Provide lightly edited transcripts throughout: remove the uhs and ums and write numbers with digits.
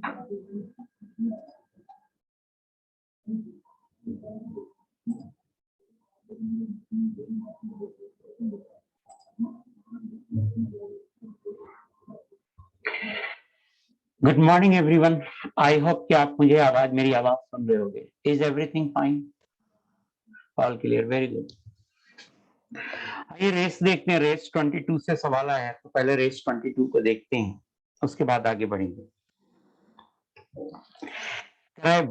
Good morning everyone. I hope कि आप मेरी आवाज सुन रहे होंगे। Is everything fine? All clear, very good. ये रेस देखते हैं। रेस 22 से सवाल आया है, तो पहले रेस 22 को देखते हैं, उसके बाद आगे बढ़ेंगे।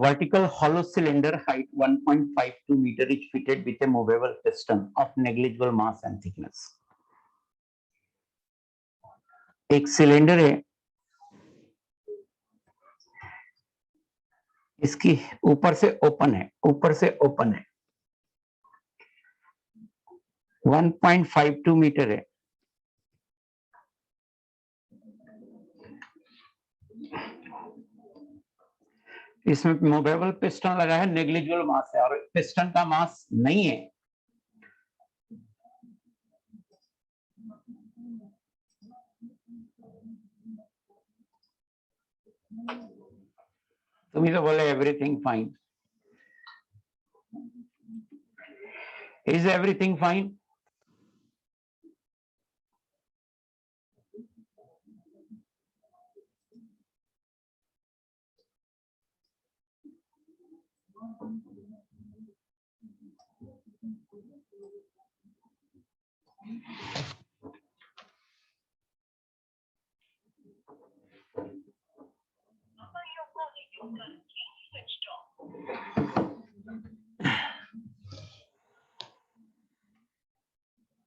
Vertical hollow cylinder height 1.52 meter is fitted with a movable piston of negligible mass and thickness. एक सिलेंडर है, इसकी ऊपर से ओपन है, 1.52 मीटर है। इसमें मूवेबल पिस्टन लगा है, नेग्लिजिबल मास है, और पिस्टन का मास नहीं है। तुम ही तो बोले everything fine. Is everything fine?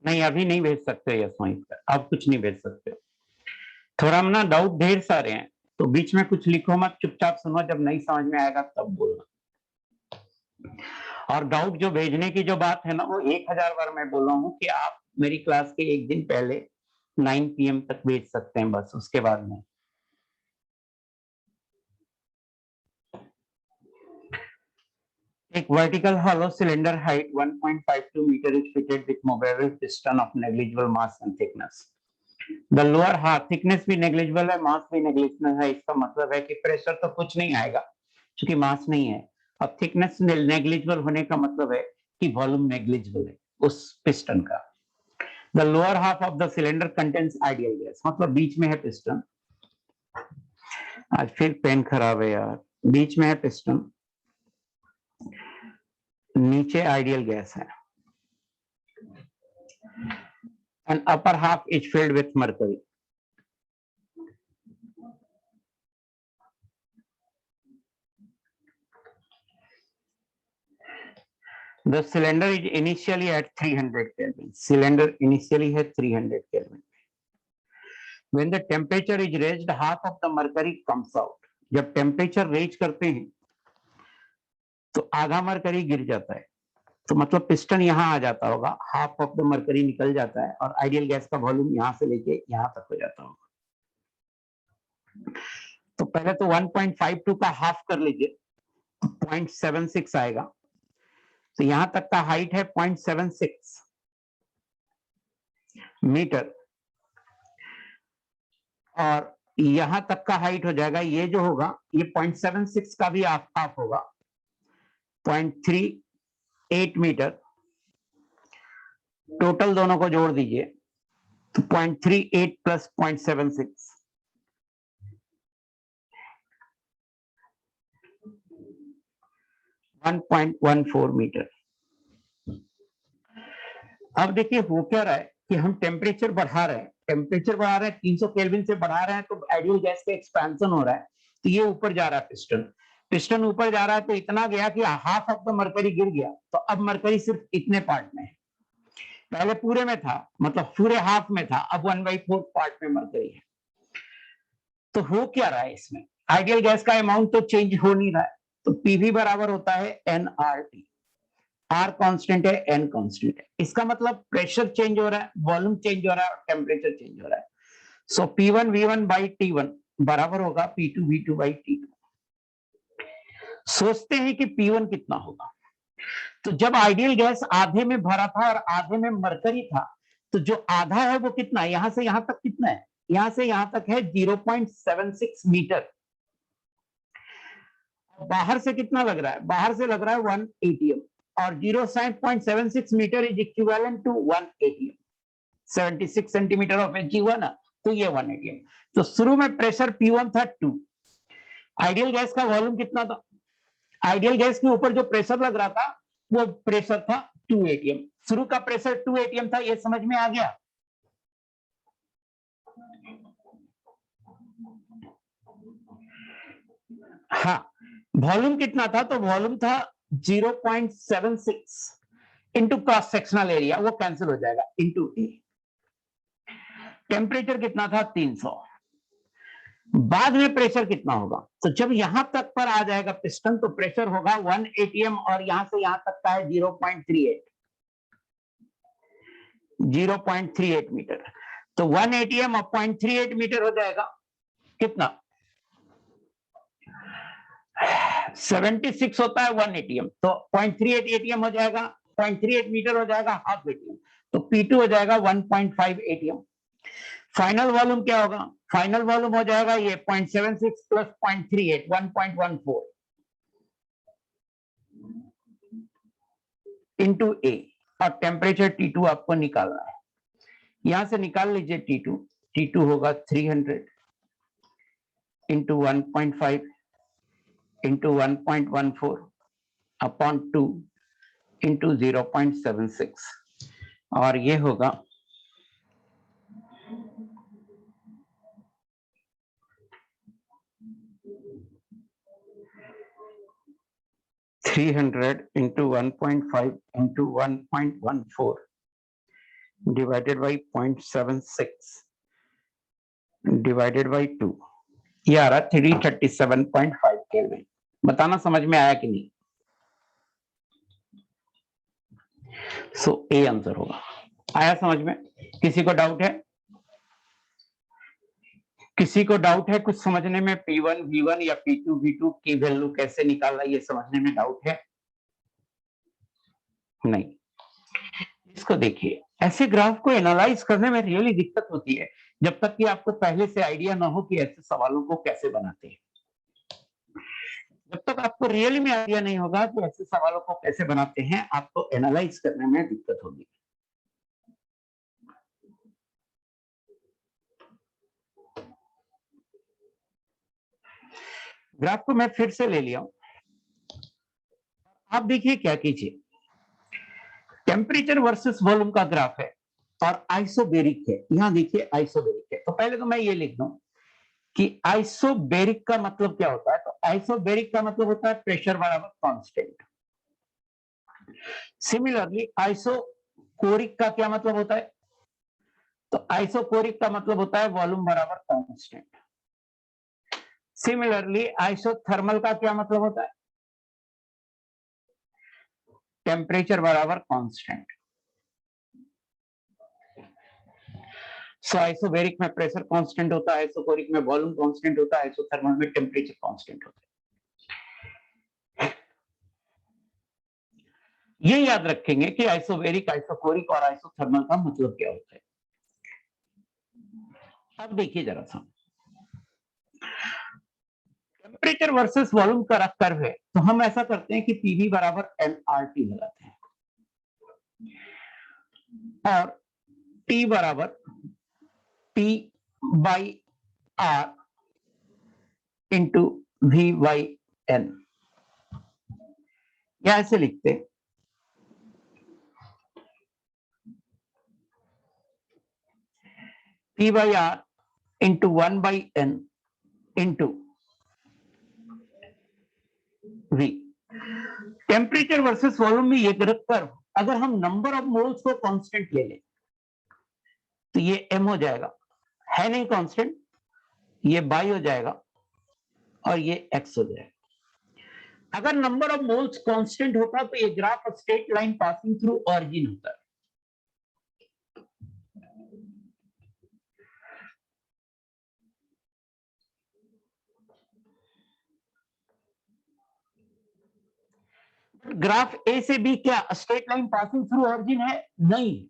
नहीं, अभी नहीं भेज सकते यशवंत पर, अब कुछ नहीं भेज सकते। थोड़ा ना डाउट ढेर सारे हैं, तो बीच में कुछ लिखो मत, चुपचाप सुनो, जब नहीं समझ में आएगा तब बोलना। और डाउट जो भेजने की जो बात है ना, वो 1000 बार मैं बोल रहा हूँ कि आप मेरी क्लास के एक दिन पहले 9 PM तक भेज सकते हैं, बस उसके बाद में। एक vertical hollow cylinder height 1.52 meter is fitted with movable piston of negligible mass and thickness. The lower half thickness भी negligible है, mass भी negligible है। इसका मतलब है कि प्रेशर तो कुछ नहीं आएगा क्योंकि मास नहीं है। अब थिकनेस नेग्लिजिबल होने का मतलब है कि वॉल्यूम नेग्लिजिबल है उस पिस्टन का। The lower half of the cylinder contains ideal gas, मतलब बीच में है पिस्टन। आज फिर पेन खराब है यार। बीच में है पिस्टन, नीचे आइडियल गैस है, and upper half is filled with mercury. The cylinder is initially at 300 Kelvin. Cylinder initially has 300 Kelvin. When the temperature is raised, half of the mercury comes out. जब temperature raise करते हैं तो आधा mercury गिर जाता है, तो मतलब पिस्टन यहाँ आ जाता होगा, हाफ ऑफ द मरकरी निकल जाता है और आइडियल गैस का वॉल्यूम यहाँ से लेके यहाँ तक हो जाता होगा। तो पहले तो 1.52 का हाफ कर लीजिए, 0.76 आएगा। तो यहां तक का हाइट है 0.76 मीटर, और यहां तक का हाइट हो जाएगा, ये जो होगा ये 0.76 का भी हाफ होगा, 0.38 मीटर। टोटल दोनों को जोड़ दीजिए तो 0.38 प्लस 0.76 1.14 मीटर। अब देखिए हो क्या रहा है कि हम टेम्परेचर बढ़ा रहे हैं, 300 केल्विन से बढ़ा रहे हैं, तो आइडियल गैस का एक्सपेंशन हो रहा है, तो ये ऊपर जा रहा है पिस्टन ऊपर जा रहा है, तो इतना गया कि हाफ ऑफ द मरकरी गिर गया। तो अब मरकरी सिर्फ इतने पार्ट में है, पहले पूरे में था, मतलब पूरे हाफ में था, अब 1/4 पार्ट में मरकरी है। तो हो क्या रहा है इसमें, आइडियल गैस का अमाउंट तो चेंज हो नहीं रहा है, तो पीवी बराबर होता है nRT। आर कांस्टेंट है, एन कांस्टेंट है, इसका मतलब प्रेशर चेंज हो रहा है, वॉल्यूम चेंज हो रहा है और टेम्परेचर चेंज हो रहा है। सो P1 V1 बाई T1 बराबर होगा P2 V2 बाई T2। सोचते हैं कि P1 कितना होगा, तो जब आइडियल गैस आधे में भरा था और आधे में मरकरी था, तो जो आधा है वो कितना है, यहां से यहां तक कितना है, यहां से यहां तक है 0.76 मीटर। बाहर से कितना लग रहा है? बाहर से लग रहा है 1 atm और 0.76 metre is equivalent to 1 atm। 76 centimetre of H हुआ ना, तो ये 1 atm। तो शुरू में प्रेशर P1 था 2। आइडियल गैस का वॉल्यूम कितना था? आइडियल गैस के ऊपर जो प्रेशर लग रहा था वो प्रेशर था 2 atm। शुरू का प्रेशर 2 atm था, ये समझ में आ गया? हाँ, वॉल्यूम कितना था? तो वॉल्यूम था 0.76 इंटू क्रॉस सेक्शनल एरिया, वो कैंसिल हो जाएगा, इंटू ए। टेम्परेचर कितना था? 300। बाद में प्रेशर कितना होगा? तो जब यहां तक पर आ जाएगा पिस्टन तो प्रेशर होगा 1 atm और यहां से यहां तक का है 0.38 मीटर। तो 1 atm और 0.38 मीटर हो जाएगा कितना? 76 होता है 1 atm, तो 0.38 atm हो जाएगा, 0.38 मीटर हो जाएगा हाफ atm, तो P2 हो जाएगा 1.5 atm। फाइनल वॉल्यूम क्या होगा? फाइनल वॉल्यूम हो जाएगा ये 0.76 प्लस 0.38 1.14 इंटू ए, और टेम्परेचर T2 आपको निकालना है। यहां से निकाल लीजिए T2 होगा 300 इंटू 1.5 इंटू 1.14 अपॉन 2 इंटू 0.76, और ये होगा 300 into 1.5 into 1.14 divided by 0.76 divided by 2, ये आ रहा 337.5 केल्विन। बताना समझ में आया कि नहीं? सो ए आंसर होगा। आया समझ में? किसी को डाउट है? किसी को डाउट है कुछ समझने में? P1 V1 या P2 V2 की वैल्यू कैसे निकालना, ये समझने में डाउट है? नहीं। इसको देखिए, ऐसे ग्राफ को एनालाइज करने में रियली दिक्कत होती है जब तक कि आपको पहले से आइडिया ना हो कि ऐसे सवालों को कैसे बनाते हैं। जब तक आपको रियली में आइडिया नहीं होगा कि ऐसे सवालों को कैसे बनाते हैं, आपको एनालाइज करने में दिक्कत होगी। ग्राफ को मैं फिर से ले लिया हूं, आप देखिए क्या कीजिए, टेम्परेचर वर्सेस वॉल्यूम का ग्राफ है और आइसोबेरिक है। यहां देखिए आइसोबेरिक है, तो पहले तो मैं ये लिख दूं कि आइसोबेरिक का मतलब क्या होता है? तो आइसोबेरिक का मतलब होता है प्रेशर बराबर कांस्टेंट। सिमिलरली आइसोकोरिक का क्या मतलब होता है? तो आइसोकोरिक का मतलब होता है वॉल्यूम बराबर कांस्टेंट। सिमिलरली आइसोथर्मल का क्या मतलब होता है? टेम्परेचर बराबर कांस्टेंट। सो आइसोबेरिक में प्रेशर कांस्टेंट होता है, आइसोकोरिक में वॉल्यूम कांस्टेंट होता है, आइसोथर्मल में टेम्परेचर कांस्टेंट होता है। ये याद रखेंगे कि आइसोबेरिक, आइसोकोरिक और आइसोथर्मल का मतलब क्या होता है। अब देखिए जरा सा, टेम्परेचर वर्सेस वॉल्यूम का कर्व है, तो हम ऐसा करते हैं कि पीवी बराबर एनआरटी लगाते हैं और टी बराबर P by R into V by N, या ऐसे लिखते हैं P by R into 1 by N into V। Temperature versus volume में ये कर्व, अगर हम नंबर ऑफ मोल्स को कांस्टेंट ले लें तो ये m हो जाएगा, है नहीं कांस्टेंट, ये बाई हो जाएगा और ये x हो जाएगा। अगर नंबर ऑफ मोल्स कांस्टेंट होता तो ये graph straight line passing through origin होता है। ग्राफ ए से बी क्या straight line passing through origin है? नहीं।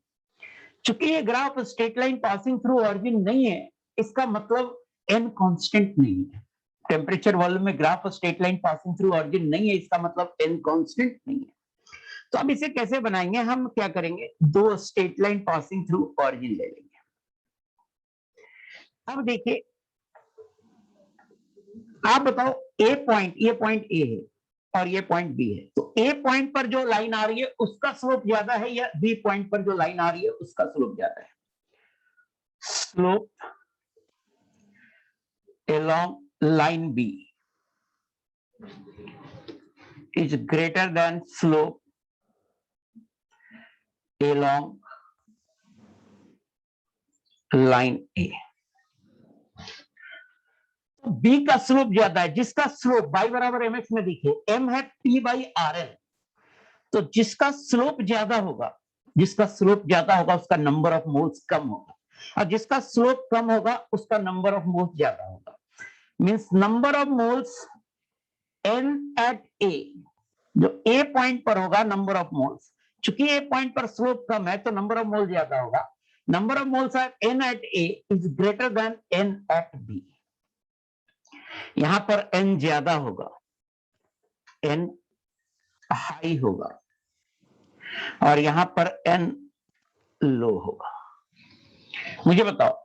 चूंकि ये graph straight line passing through origin नहीं है, इसका मतलब n कांस्टेंट नहीं है। टेम्परेचर वॉल्यूम में ग्राफ और straight line passing through origin नहीं है, इसका मतलब n कांस्टेंट नहीं है। तो अब इसे कैसे बनाएंगे, हम क्या करेंगे, दो straight line passing through origin ले लेंगे। अब देखिए, आप बताओ ए पॉइंट, ये पॉइंट ए है और ये पॉइंट बी है, तो ए पॉइंट पर जो लाइन आ रही है उसका स्लोप ज्यादा है या बी पॉइंट पर जो लाइन आ रही है उसका स्लोप ज्यादा है? Slope along line B is greater than slope along line A. तो B का स्लोप ज्यादा है, जिसका स्लोप y बराबर mx में देखिए, m है p बाई आर एल, तो जिसका स्लोप ज्यादा होगा, जिसका स्लोप ज्यादा होगा उसका नंबर ऑफ मोल्स कम होगा, और जिसका स्लोप कम होगा उसका नंबर ऑफ मोल्स ज्यादा होगा। Means number of moles n at a, जो a पॉइंट पर होगा नंबर ऑफ मोल्स, चूंकि a पॉइंट पर स्लोप कम है तो नंबर ऑफ मोल ज्यादा होगा। Number of moles at n at a is greater than n at b। यहां पर n ज्यादा होगा, n हाई होगा, और यहां पर n लो होगा। मुझे बताओ,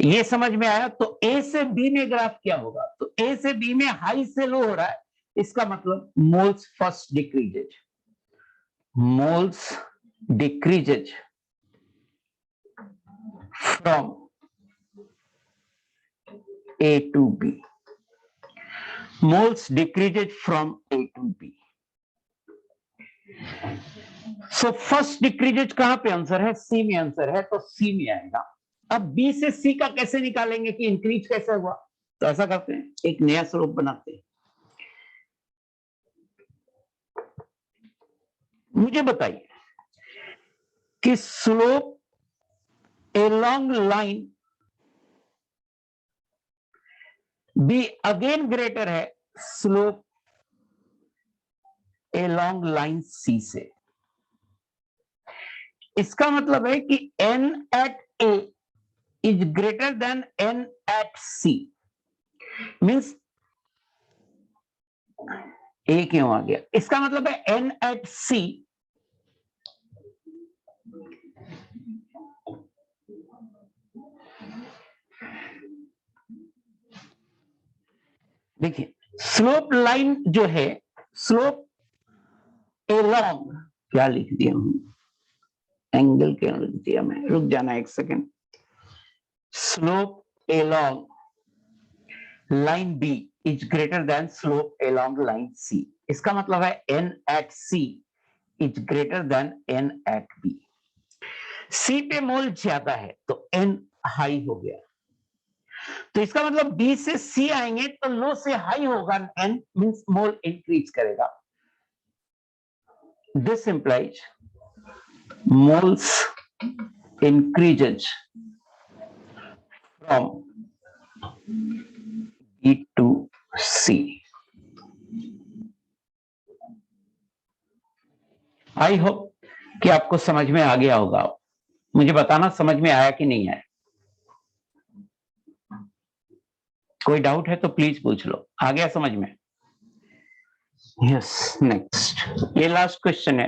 ये समझ में आया? तो A से B में ग्राफ क्या होगा? तो A से B में हाई से लो हो रहा है, इसका मतलब moles first decreases, moles decreases from A to B, moles decreases from A to B. So first decreases कहां पे आंसर है? C में आंसर है, तो C में आएगा। अब B से C का कैसे निकालेंगे कि इंक्रीज कैसे हुआ? तो ऐसा करते हैं, एक नया स्लोप बनाते हैं। मुझे बताइए कि slope along line B again greater है स्लोप along line C से। इसका मतलब है कि n at A is greater than n at C। Means A क्यों आ गया? इसका मतलब है n at C देखिए, स्लोप लाइन जो है, स्लोप एलॉन्ग, क्या लिख दिया हूं, एंगल क्या लिख दिया मैं, रुक जाना एक second. Slope along line B is greater than slope along line C. इसका मतलब है n at C is greater than n at B. C पे मोल ज्यादा है तो n हाई हो गया, तो इसका मतलब B से C आएंगे तो लो से हाई होगा, n मींस मोल इंक्रीज करेगा। This implies moles increases from B to C। I hope कि आपको समझ में आ गया होगा। मुझे बताना समझ में आया कि नहीं आया। कोई डाउट है तो प्लीज पूछ लो। आ गया समझ में? यस, नेक्स्ट, ये लास्ट क्वेश्चन है।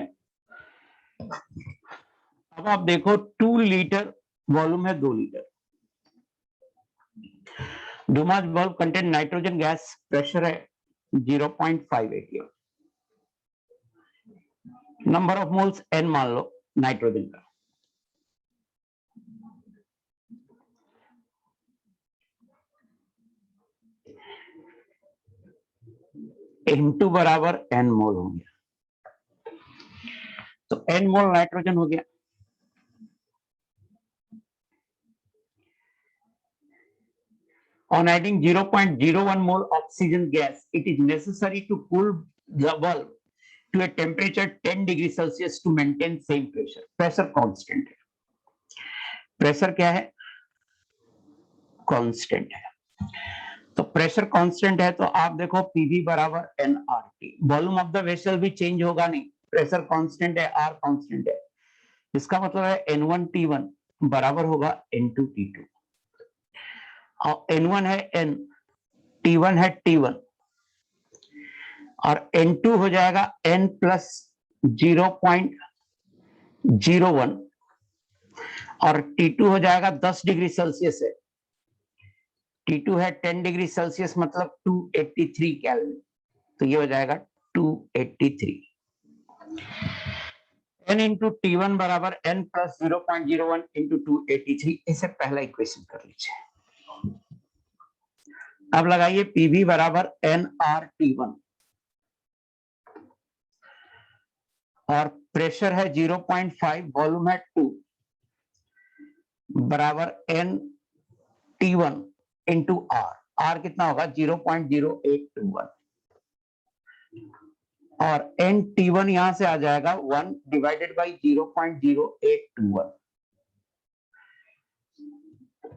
अब आप देखो, 2 लीटर वॉल्यूम है, 2 litre. Dumas bulb contain nitrogen gas, pressure है 0.5 atm, number of moles n मान लो नाइट्रोजन का। N2 बराबर n मोल हो गया, तो n मोल नाइट्रोजन हो गया। On adding 0.01 mole oxygen gas, it is necessary to cool the bulb to a temperature 10 degree Celsius to maintain same pressure. Pressure constant है। Pressure क्या है? कांस्टेंट है। तो प्रेशर कांस्टेंट है तो आप देखो पीवी बराबर nRT। Volume of the vessel भी चेंज होगा नहीं, प्रेशर कांस्टेंट है, R कांस्टेंट है। इसका मतलब है N1T1 बराबर होगा N2T2, और N1 है N, T1 है T1 और N2 हो जाएगा N प्लस 0.01 और T2 हो जाएगा 10 डिग्री सेल्सियस है, T2 है 10 डिग्री सेल्सियस मतलब 283 केल्विन, तो ये हो जाएगा 283। n इंटू T1 बराबर n प्लस 0.01 इंटू 283, इसे पहला इक्वेशन कर लीजिए। अब लगाइए PV बराबर nRT1 और प्रेशर है 0.5, वॉल्यूम है 2 बराबर n T1 इंटू R कितना होगा 0.0821 और n T1 यहां से आ जाएगा 1 divided by 0.0821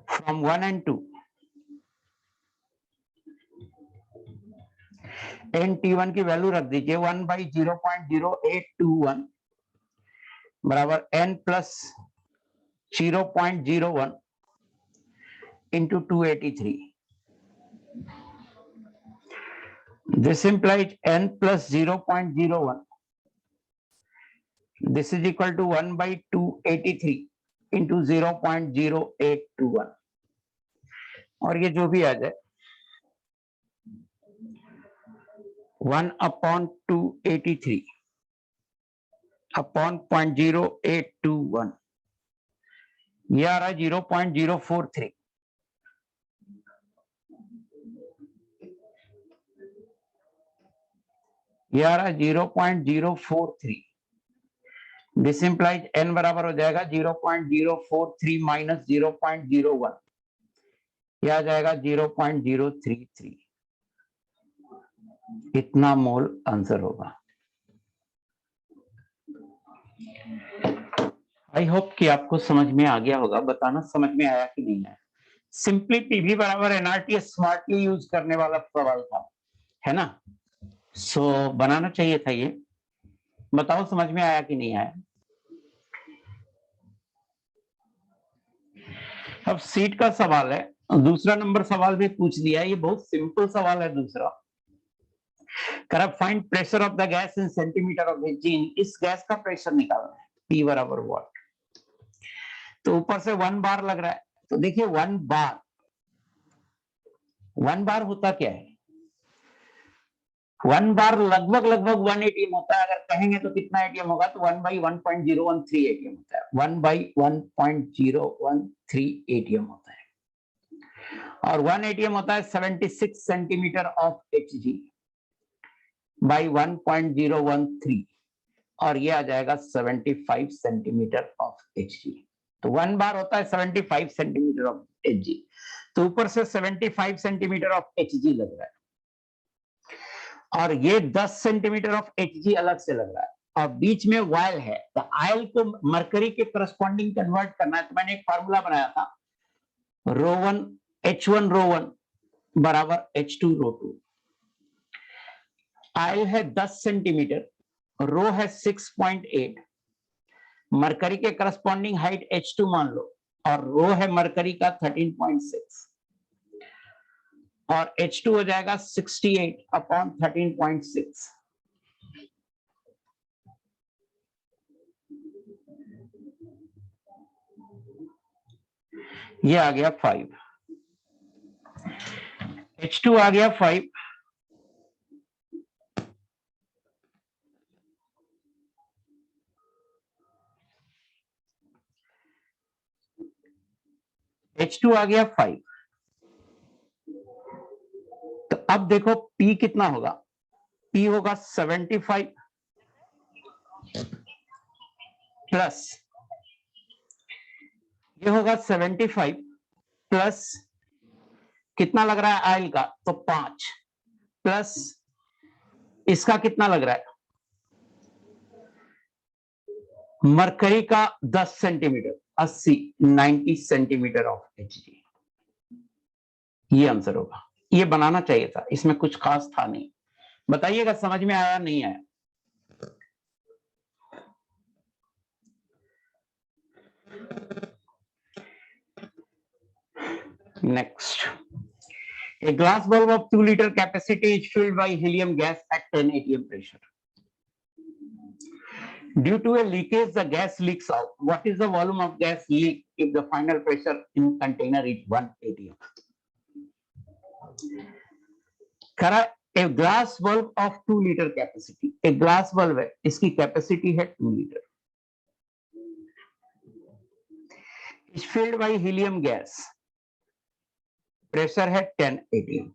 from 1 and 2। n T1 की वैल्यू रख दीजिए 1 बाई 0.0821 बराबर n plus 0.01 into 283. This implies n plus 0.01. This is equal to 1 by 283 into 0.0821. और ये जो भी आ जाए 1 upon 283 upon 0.0821, ये आ रहा है 0.043। ये आ रहा है 0.043। दिस इंप्लाइज n बराबर हो जाएगा 0.043 माइनस 0.01, यह आ जाएगा 0.033। इतना मोल आंसर होगा। आई होप कि आपको समझ में आ गया होगा, बताना समझ में आया कि नहीं आया। सिंपली पीवी बराबर एनआरटी स्मार्टली यूज करने वाला सवाल था, है ना। सो बनाना चाहिए था ये। बताओ समझ में आया कि नहीं आया। अब सीट का सवाल है, दूसरा नंबर सवाल भी पूछ दिया है, ये बहुत सिंपल सवाल है दूसरा। करब find pressure of the gas in centimetre of hedging. इस गैस का प्रेशर निकालना है, P बराबर वॉट। तो ऊपर से 1 बार लग रहा है, तो देखिए 1 बार होता क्या है। 1 बार लगभग 1 ATM होता है। अगर कहेंगे तो कितना एटीएम होगा, तो 1 by 1.013 ATM होता है। 1 by 1.013 ATM होता है और 1 ATM होता है 76 सेंटीमीटर ऑफ Hg by 1.013 और ये आ जाएगा 75 सेंटीमीटर ऑफ Hg। तो 1 बार होता है 75 सेंटीमीटर ऑफ Hg, तो ऊपर से 75 सेंटीमीटर ऑफ Hg लग रहा है और ये 10 सेंटीमीटर ऑफ Hg अलग से लग रहा है और बीच में वायल है। तो आयल को मरकरी के करस्पॉन्डिंग कन्वर्ट करना है, तो मैंने एक फार्मूला बनाया था, H1 ρ1 बराबर H2 ρ2। आयल है 10 सेंटीमीटर, रो है 6.8, मरकरी के करस्पॉन्डिंग हाइट H2 मान लो और रो है मरकरी का 13.6 और H2 हो जाएगा 68 अपॉन 13.6। ये आ गया 5, H2 आ गया 5, H2 आ गया 5। तो अब देखो P कितना होगा, P होगा 75 प्लस, ये होगा 75 प्लस कितना लग रहा है आयल का, तो 5 प्लस इसका कितना लग रहा है मरकरी का 10 सेंटीमीटर 90 सेंटीमीटर ऑफ Hg। ये आंसर होगा। ये बनाना चाहिए था, इसमें कुछ खास था नहीं। बताइएगा समझ में आया नहीं आया। Next, A glass bulb of 2-liter capacity is filled by helium gas at 10 atm pressure. Due to a leakage, the gas leaks out. What is the volume of gas leak if the final pressure in container is 1 atm? Correct. A glass bulb of 2-liter capacity. A glass bulb है, इसकी capacity है 2 liter. Is filled by helium gas. Pressure है 10 atm.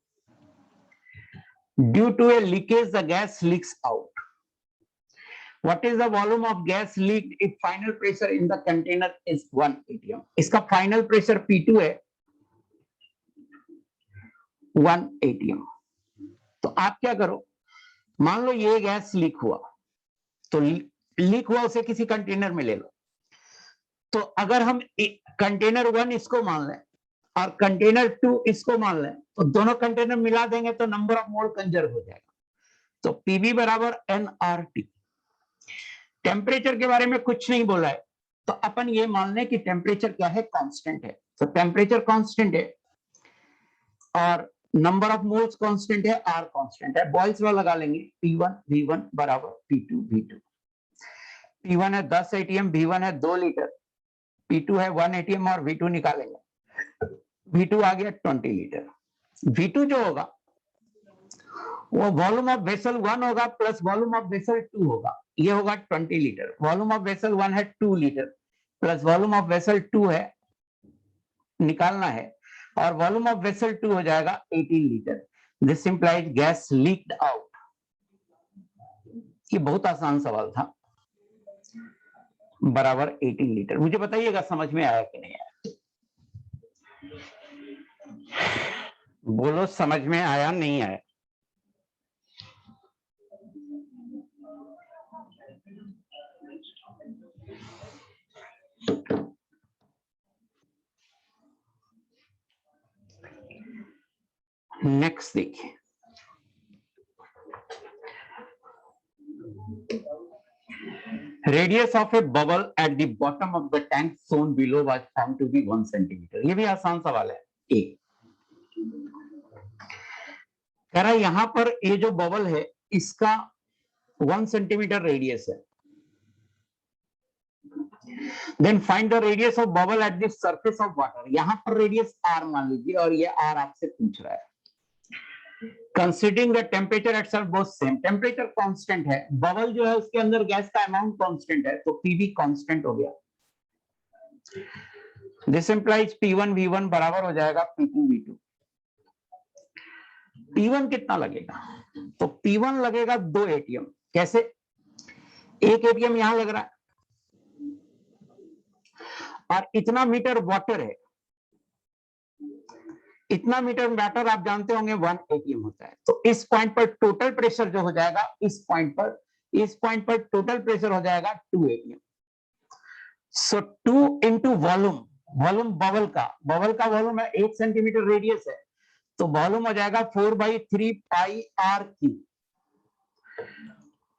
Due to a leakage, the gas leaks out. What is the volume of gas leaked if final pressure in the container is 1 atm? इसका final pressure P2 है 1 atm. तो आप क्या करो, मान लो ये gas leak हुआ, तो लीक हुआ उसे किसी कंटेनर में ले लो. तो अगर हम कंटेनर 1 इसको मान लें और कंटेनर 2 इसको मान लें, तो दोनों कंटेनर मिला देंगे तो नंबर ऑफ मोल कंजर्व हो जाएगा. तो पीबी बराबर एनआरटी. टेम्परेचर के बारे में कुछ नहीं बोला है, तो अपन ये मान लें कि टेम्परेचर क्या है, कांस्टेंट है. तो टेम्परेचर कांस्टेंट है और नंबर ऑफ मोल्स कांस्टेंट है, आर कांस्टेंट है. बॉयल्स लॉ लगा लेंगे, P1 V1 बराबर P2 V2. P1 है 10 एटीएम, V1 है 2 लीटर, P2 है 1 एटीएम और V2 निकालेंगे. V2 आ गया 20 लीटर. V2 जो होगा वो वॉल्यूम ऑफ वेसल 1 होगा प्लस वॉल्यूम ऑफ वेसल 2 होगा. ये होगा 20 लीटर. वॉल्यूम ऑफ वेसल 1 है 2 litre plus volume of vessel 2 है, निकालना है, और वॉल्यूम ऑफ वेसल 2 हो जाएगा 18 litre. This implies gas leaked out. ये बहुत आसान सवाल था. बराबर 18 लीटर. मुझे बताइएगा समझ में आया कि नहीं आया. बोलो समझ में आया नहीं आया. नेक्स्ट देखिए, radius of A bubble at the bottom of the tank shown below was found to be 1 centimetre. ये भी आसान सवाल है. ए कह रहा है यहां पर ये जो बबल है इसका 1 सेंटीमीटर रेडियस है. Then find the radius of bubble at the surface of water. यहां पर रेडियस आर मान लीजिए और ये आर आपसे पूछ रहा है. Considering the temperature at Surf both same. Temperature constant है, बबल जो है उसके अंदर गैस का अमाउंट कांस्टेंट है, तो पीवी कांस्टेंट हो गया. दिस इंप्लाइज P1 V1 बराबर हो जाएगा P2 V2. P1 कितना लगेगा, तो P1 लगेगा 2 एटीएम. कैसे, 1 एटीएम यहां लग रहा है और इतना मीटर वाटर है. इतना मीटर वाटर आप जानते होंगे 1 एटीएम होता है. तो इस पॉइंट पर टोटल प्रेशर जो हो जाएगा, इस पॉइंट पर टोटल प्रेशर हो जाएगा 2 एटीएम. सो 2 इंटू वॉल्यूम. वॉल्यूम बबल का वॉल्यूम है 1 सेंटीमीटर रेडियस है, तो वॉल्यूम हो जाएगा 4/3 पाई आर क्यू.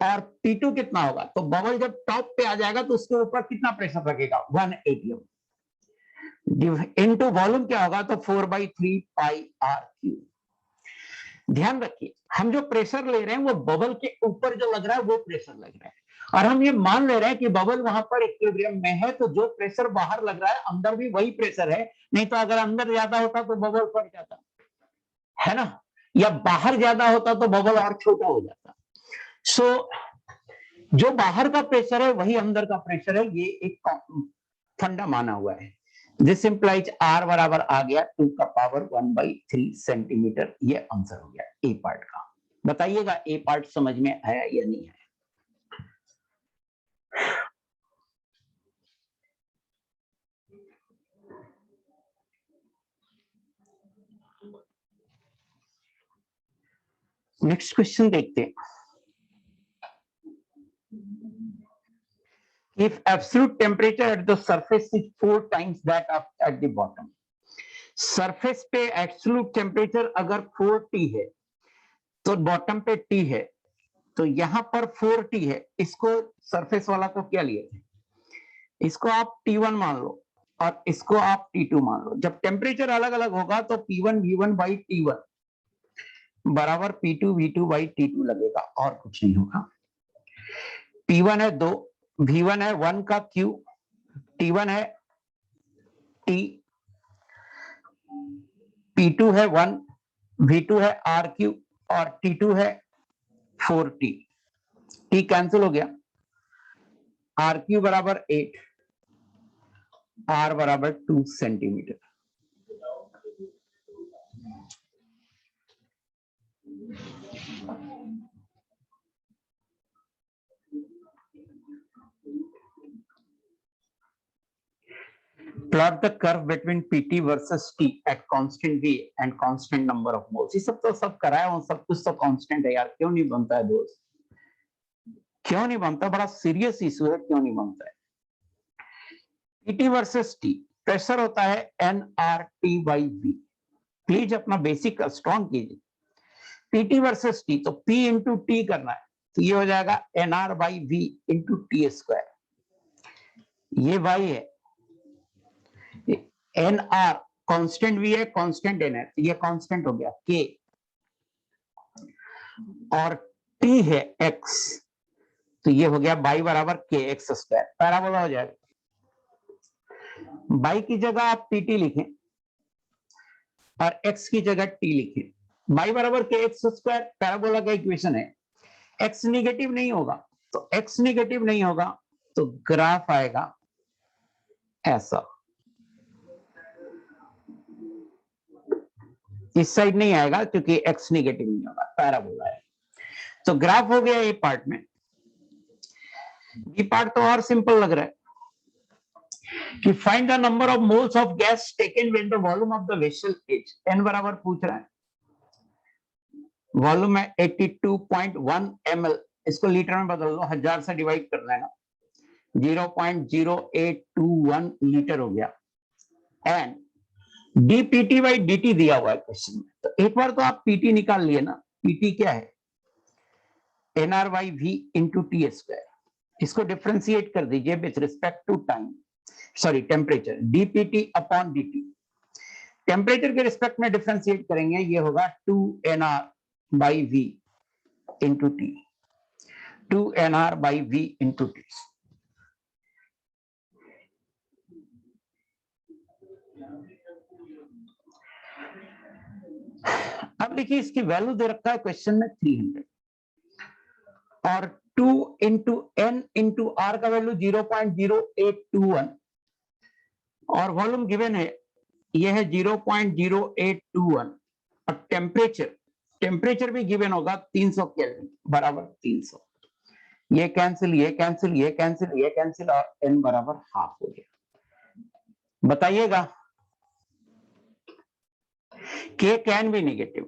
और P2 कितना होगा, तो बबल जब टॉप पे आ जाएगा तो उसके ऊपर कितना प्रेशर लगेगा, 1 एटीएम. इनटू वॉल्यूम क्या होगा, तो 4/3 पाई आर क्यू. ध्यान रखिए, हम जो प्रेशर ले रहे हैं वो बबल के ऊपर जो लग रहा है वो प्रेशर लग रहा है, और हम ये मान ले रहे हैं कि बबल वहां पर इक्विलिब्रियम में है, तो जो प्रेशर बाहर लग रहा है अंदर भी वही प्रेशर है. नहीं तो अगर अंदर ज्यादा होता तो बबल फट जाता है ना, या बाहर ज्यादा होता तो बबल और छोटा हो जाता. सो जो बाहर का प्रेशर है वही अंदर का प्रेशर है. ये एक फंडा माना हुआ है. दिस इंप्लाइज आर बराबर आ गया 2 का पावर 1/3 सेंटीमीटर. ये आंसर हो गया ए पार्ट का. बताइएगा ए पार्ट समझ में आया या नहीं आया. नेक्स्ट क्वेश्चन देखते हैं. If absolute temperature at the surface is 4 times that of at the bottom. Surface पे एब्सोल्यूट टेम्परेचर अगर 4T है तो बॉटम पे T है, तो यहां पर 4T है. इसको सरफेस वाला को क्या लिए थे, इसको आप T1 मान लो और इसको आप T2 मान लो. जब टेम्परेचर अलग अलग होगा तो P1 V1 by T1 बराबर P2 V2 बाई T2 लगेगा और कुछ नहीं होगा। P1 है 2, V1 है 1 का Q, T1 है T, P2 है 1, V2 है RQ और T2 है 4T। T कैंसिल हो गया, RQ बराबर 8, R बराबर 2 centimetre. Plot the curve between PT versus T at constant V and constant number of moles। ये सब तो सब कराया हूं, सब कुछ तो कांस्टेंट है यार, क्यों नहीं बनता है दोस्त, क्यों नहीं बनता, बड़ा सीरियस इशू है, क्यों नहीं बनता है। PT वर्सेस T, प्रेशर होता है nRT by V। प्लीज अपना बेसिक स्ट्रॉन्ग कीजिए। PT वर्सेस T, तो P इंटू T करना है, तो ये हो जाएगा nR by V into T square. ये Y है, nR कांस्टेंट V है, कांस्टेंट n है, तो ये कांस्टेंट हो गया K, और T है X, तो ये हो गया y बराबर kx स्क्वायर, पैराबोला हो जाएगा। y की जगह आप pt लिखें और x की जगह t लिखें। y बराबर kx स्क्वायर पैराबोला का इक्वेशन है। x निगेटिव नहीं होगा, तो x निगेटिव नहीं होगा तो ग्राफ आएगा ऐसा, इस साइड नहीं आएगा क्योंकि x निगेटिव नहीं होगा, पैराबोला है। तो ग्राफ हो गया ए पार्ट में। बी पार्ट तो और सिंपल लग रहा है कि find the number of moles of gas taken when the volume of the vessel is, n बराबर पूछ रहा है, वॉल्यूम है 82.1 ml, इसको लीटर में बदल दो, 1000 से डिवाइड कर देना, 0.0821 लीटर हो गया। एंड dpt बाई dt दिया हुआ है क्वेश्चन में, तो एक बार तो आप pt निकाल लिए ना, pt क्या है nr by v into T square, इसको डिफरेंशिएट कर दीजिए with respect to time, sorry temperature, dpt upon dt, temperature के रिस्पेक्ट में डिफरेंशिएट करेंगे, ये होगा 2nr by v into T, 2nr by v into T. अब देखिए इसकी वैल्यू दे रखा है क्वेश्चन में 300 और 2 इंटू n इंटू आर का वैल्यू 0.0821 और वॉल्यूम गिवन है ये है 0.0821 और टेम्परेचर भी गिवन होगा 300 केल्विन बराबर 300, ये कैंसिल ये कैंसिल ये कैंसिल ये कैंसिल और n बराबर हाफ हो गया। बताइएगा k can be negative,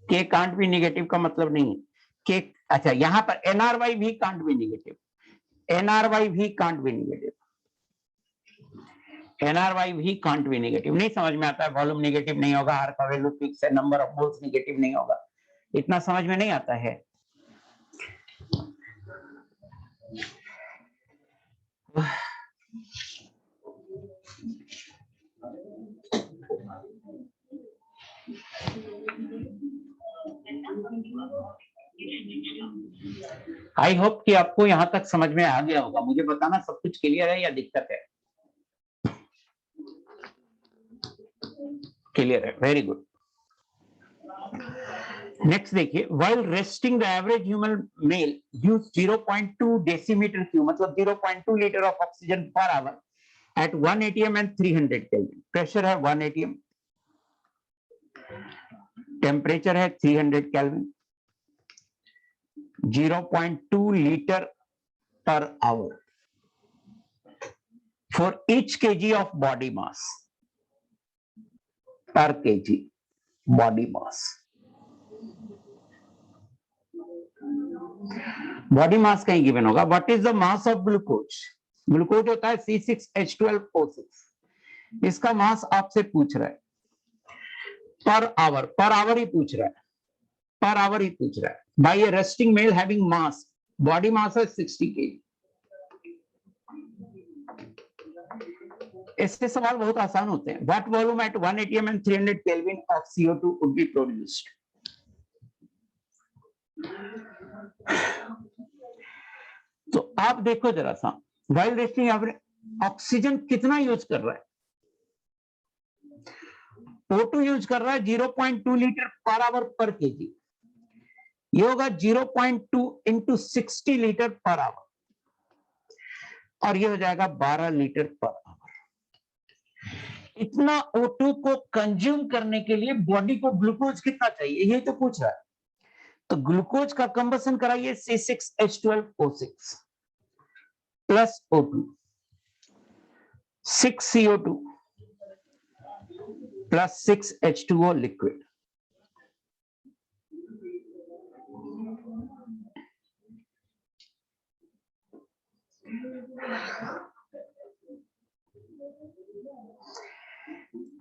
k can't be negative का मतलब नहीं है k, अच्छा यहां पर nr by v can't be negative, nr by v can't be negative, nr by v can't be negative, नहीं समझ में आता है, वॉल्यूम नेगेटिव नहीं होगा, r का वैल्यू फिक्स है, नंबर ऑफ मोल्स नेगेटिव नहीं होगा, इतना समझ में नहीं आता है। आई होप कि आपको यहां तक समझ में आ गया होगा, मुझे बताना सब कुछ क्लियर है या दिक्कत है? क्लियर है, वेरी गुड। नेक्स्ट देखिए, while resting the average human male use 0.2 decimeter cube, मतलब 0.2 litre of oxygen per hour at 1 atm and 300 Kelvin, pressure है 1 atm, टेम्परेचर है 300 Kelvin, 0.2 liter per hour for each kg of body mass, per kg body mass, body mass कहीं given होगा। What is the mass of glucose, glucose होता है C6H12O6, इसका मास आपसे पूछ रहा है पर आवर ही पूछ रहा है, पर आवर ही पूछ रहा है। By a resting male having mass, body mass है 60 kg। इसके सवाल बहुत आसान होते हैं। What volume at 1 atm and 300 Kelvin of CO2 would be produced? तो आप देखो जरा सा, वाइल रेस्टिंग एवरेज ऑक्सीजन कितना यूज कर रहा है? O2 यूज कर रहा है 0.2 लीटर पर आवर पर केजी। ये होगा 0.2 इंटू 60 लीटर पर आवर, और ये हो जाएगा 12 लीटर पर आवर। इतना O2 को कंज्यूम करने के लिए बॉडी को ग्लूकोज कितना चाहिए, ये तो पूछ रहा है। तो ग्लूकोज का कंबसन कराइए, C6H12O6 plus O2, 6CO2 plus 6H2O liquid.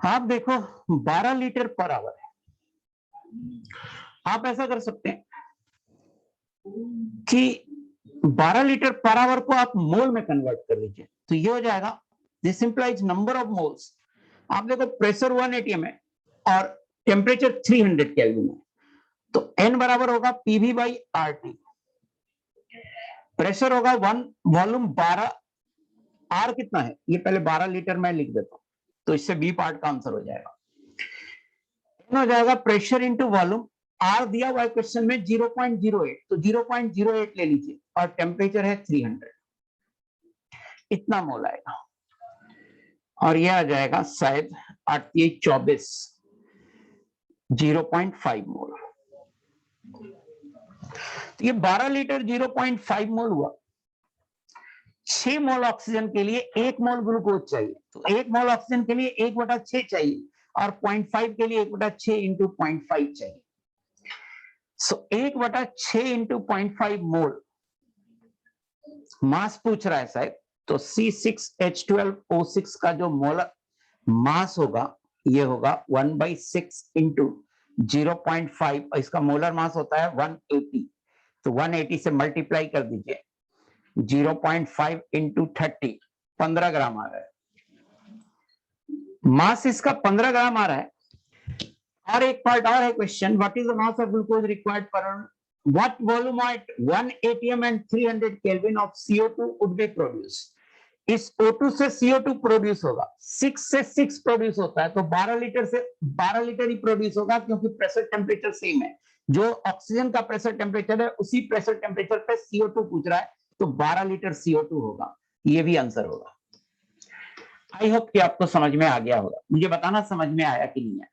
आप देखो 12 लीटर पर आवर है। आप ऐसा कर सकते हैं कि 12 लीटर पर आवर को आप मोल में कन्वर्ट कर लीजिए, तो ये हो जाएगा, this implies number of moles. आप देखो प्रेशर 1 atm है और टेम्परेचर 300 केल्विन है, तो N बराबर होगा PV बाई RT। प्रेशर होगा 1, वॉल्यूम 12, R कितना है, ये पहले 12 लीटर मैं लिख देता हूं, तो इससे बी पार्ट का आंसर हो जाएगा। N हो जाएगा प्रेशर इंटू वॉल्यूम, R दिया हुआ है क्वेश्चन में 0.08, तो 0.08 ले लीजिए, और टेम्परेचर है 300, इतना मोल आएगा, और यह आ जाएगा शायद 24 0.5 मोल। तो ये 12 लीटर 0.5 मोल हुआ। 6 मोल ऑक्सीजन के लिए 1 मोल ग्लूकोज चाहिए, तो 1 मोल ऑक्सीजन के लिए 1/6 चाहिए, और 0.5 के लिए 1/6 इंटू 0.5 चाहिए। सो 1/6 इंटू 0.5 मोल मास पूछ रहा है शायद, तो C6H12O6 का जो मोलर मास होगा ये होगा 1/6 इंटू 0.5, इसका मोलर मास होता है 180, तो 180 से मल्टीप्लाई कर दीजिए, 0.5 इंटू 30, 15 ग्राम आ रहा है। मास इसका 15 ग्राम आ रहा है। और एक पार्ट और है question, what is the mass of glucose required पर what volume at 1 atm and 300 Kelvin of CO2 would be produced? इस O2 से CO2 प्रोड्यूस होगा, 6 से 6 प्रोड्यूस होता है, तो 12 लीटर से 12 लीटर ही प्रोड्यूस होगा, क्योंकि प्रेशर टेम्परेचर सेम है। जो ऑक्सीजन का प्रेशर टेम्परेचर है उसी प्रेशर टेम्परेचर पे CO2 पूछ रहा है, तो 12 लीटर CO2 होगा, ये भी आंसर होगा। आई होप कि आपको समझ में आ गया होगा, मुझे बताना समझ में आया कि नहीं आया।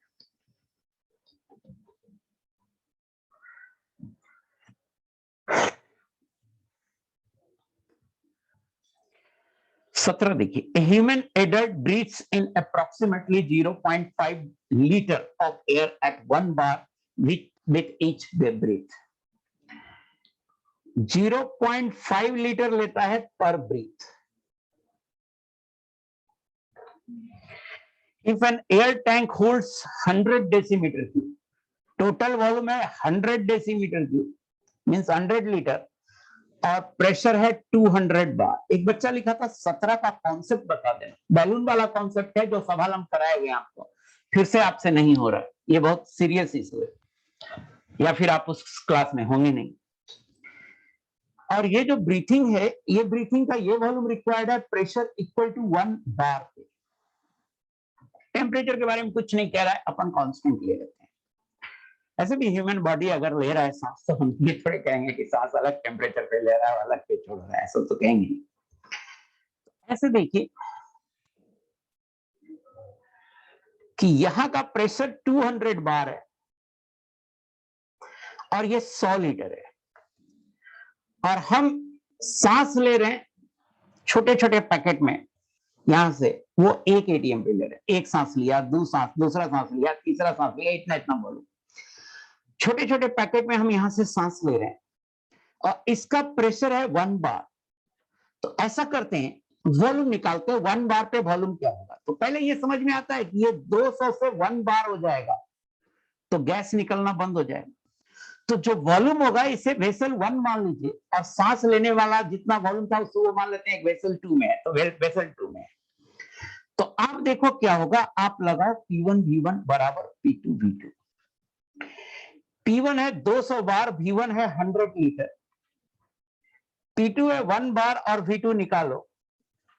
17 देखिए, a human adult breathes in approximately 0.5 liter of air at 1 bar with each breath. 0.5 litre लेता है पर breathe. If an air tank holds 100 decimeter cube, total volume है 100 decimeter cube, means 100 लीटर, और प्रेशर है 200 बार। एक बच्चा लिखा था 17 का कॉन्सेप्ट बता देना, बैलून वाला कॉन्सेप्ट है जो सवाल हम कराए हुए आपको, फिर से आपसे नहीं हो रहा, ये बहुत सीरियस इशू है, या फिर आप उस क्लास में होंगे नहीं। और ये जो ब्रीथिंग है, ये ब्रीथिंग का ये वॉल्यूम रिक्वायर्ड है, प्रेशर इक्वल टू 1 बार पे। टेम्परेचर के बारे में कुछ नहीं कह रहा है, अपन कांस्टेंट ले लेते हैं। ऐसे भी ह्यूमन बॉडी अगर ले रहा है सांस, तो हम ये थोड़े कहेंगे कि सांस अलग टेम्परेचर पे ले रहा है, अलग पे छोड़ रहा है, ऐसा तो कहेंगे नहीं। ऐसे देखिए कि यहां का प्रेशर 200 बार है, और ये 100 लीटर है, और हम सांस ले रहे हैं छोटे छोटे पैकेट में, यहां से वो 1 ATM पे ले रहे हैं। एक सांस लिया, दूसरा सांस लिया, तीसरा सांस लिया, इतना इतना बोलो, छोटे छोटे पैकेट में हम यहां से सांस ले रहे हैं, और इसका प्रेशर है 1 बार। तो ऐसा करते हैं, वॉल्यूम निकालते हैं, 1 बार पे वॉल्यूम क्या होगा। तो पहले ये समझ में आता है कि ये 200 से 1 बार हो जाएगा, तो गैस निकलना बंद हो जाएगा। तो जो वॉल्यूम होगा इसे वेसल 1 मान लीजिए, और सांस लेने वाला जितना वॉल्यूम था उसको वो मान लेते हैं वेसल 2 में है, तो वेसल 2 में है। तो आप देखो क्या होगा, आप लगाओ P1 V1 बराबर P2 V2। P1 है 200 बार, V1 है 100 लीटर, P2 है 1 बार और V2 निकालो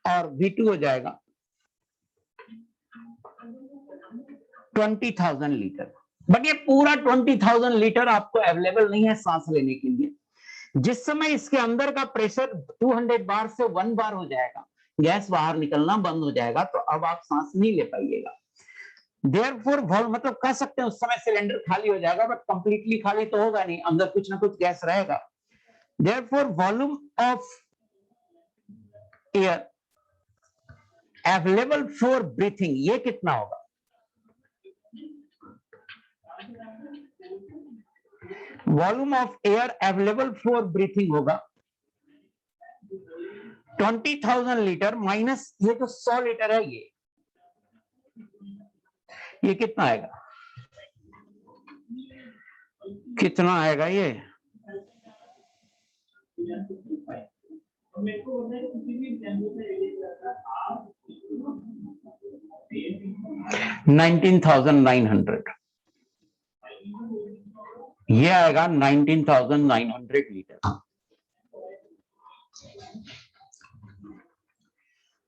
और V2 हो जाएगा 20,000 लीटर। बट ये पूरा 20,000 लीटर आपको अवेलेबल नहीं है सांस लेने के लिए। जिस समय इसके अंदर का प्रेशर 200 बार से 1 बार हो जाएगा, गैस बाहर निकलना बंद हो जाएगा, तो अब आप सांस नहीं ले पाइएगा। देयरफॉर मतलब कह सकते हैं उस समय सिलेंडर खाली हो जाएगा, बट कंप्लीटली खाली तो होगा नहीं, अंदर कुछ ना कुछ गैस रहेगा। Therefore volume of air available for breathing, ये कितना होगा? Volume of air available for breathing होगा 20,000 लीटर माइनस ये जो 100 लीटर है, ये कितना आएगा? कितना आएगा ये? 19,900, ये आएगा 19,900 litre.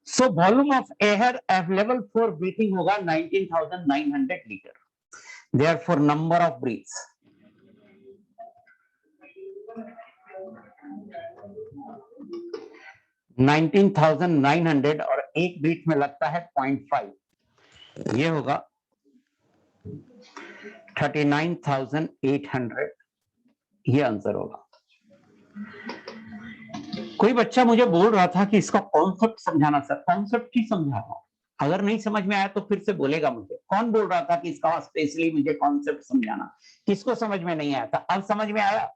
So volume of air available for breathing होगा 19,900 litre. Therefore number of breaths 19,900 और एक ब्रीथ में लगता है 0.5, ये होगा 39,800, ये आंसर होगा। कोई बच्चा मुझे बोल रहा था कि इसका कॉन्सेप्ट समझाना सर। कॉन्सेप्ट ही समझा रहा हूं, अगर नहीं समझ में आया तो फिर से बोलेगा मुझे। कौन बोल रहा था कि इसका स्पेशली मुझे कॉन्सेप्ट समझाना? किसको समझ में नहीं आया था? अब समझ में आया?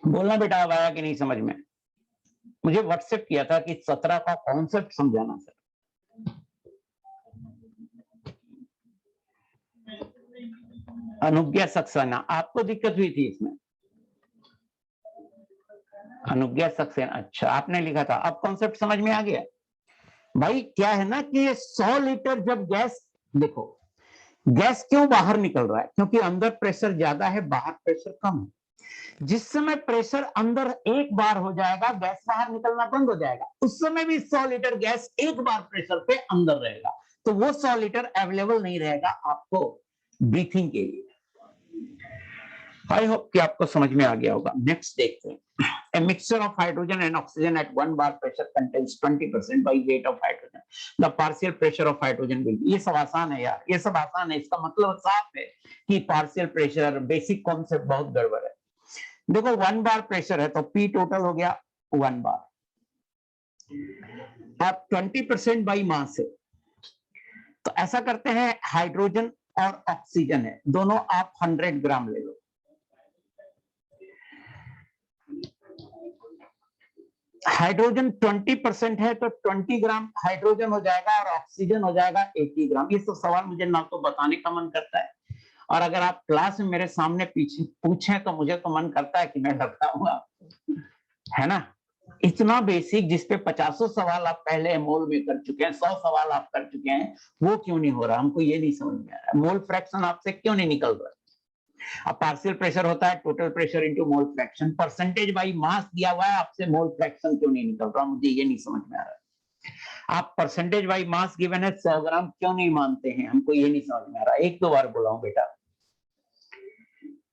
बोलना बेटा, अब आया कि नहीं समझ में? मुझे व्हाट्सएप किया था कि 17 का कॉन्सेप्ट समझाना सर। अनुज्ञा सक्सेना, आपको दिक्कत हुई थी इसमें? अनुज्ञा सक्सेना, अच्छा आपने लिखा था। अब कॉन्सेप्ट समझ में आ गया भाई। क्या है ना कि 100 लीटर जब गैस, देखो गैस क्यों बाहर निकल रहा है? क्योंकि अंदर प्रेशर ज्यादा है, बाहर प्रेशर कम है। जिस समय प्रेशर अंदर एक बार हो जाएगा, गैस बाहर निकलना बंद हो जाएगा, उस समय भी 100 लीटर गैस एक बार प्रेशर पे अंदर रहेगा, तो वो 100 लीटर अवेलेबल नहीं रहेगा आपको ब्रीथिंग के लिए। आई होप कि आपको समझ में आ गया होगा। नेक्स्ट देखते हैं। A mixture of hydrogen and oxygen at 1 bar pressure contains 20% by weight of hydrogen. The partial pressure of hydrogen will be, ये सब आसान है यार, ये सब आसान है। इसका मतलब साफ है कि पार्शियल प्रेशर, बेसिक कॉन्सेप्ट बहुत गड़बड़ है। देखो 1 बार प्रेशर है तो P टोटल हो गया 1 बार, आप 20% बाई मास है, तो ऐसा करते हैं हाइड्रोजन और ऑक्सीजन है, दोनों आप 100 ग्राम ले लो। हाइड्रोजन 20% है तो 20 ग्राम हाइड्रोजन हो जाएगा और ऑक्सीजन हो जाएगा 80 ग्राम। ये सब सवाल मुझे ना तो बताने का मन करता है, और अगर आप क्लास में मेरे सामने पीछे पूछें तो मुझे तो मन करता है कि मैं बताऊंगा, है ना। इतना बेसिक जिसपे 50 सवाल आप पहले मोल में कर चुके हैं, 100 सवाल आप कर चुके हैं, वो क्यों नहीं हो रहा? हमको ये नहीं समझ में आ रहा। मोल फ्रैक्शन आपसे क्यों नहीं निकल रहा? अब पार्शियल प्रेशर होता है total pressure into mole fraction, percentage by mass दिया हुआ है, आपसे मोल फ्रैक्शन क्यों नहीं निकल रहा? मुझे ये नहीं समझ में आ रहा। आप परसेंटेज बाई मास गिवन है 100 ग्राम क्यों नहीं मानते हैं? हमको ये नहीं समझ में आ रहा। एक दो बार बोला हूं बेटा।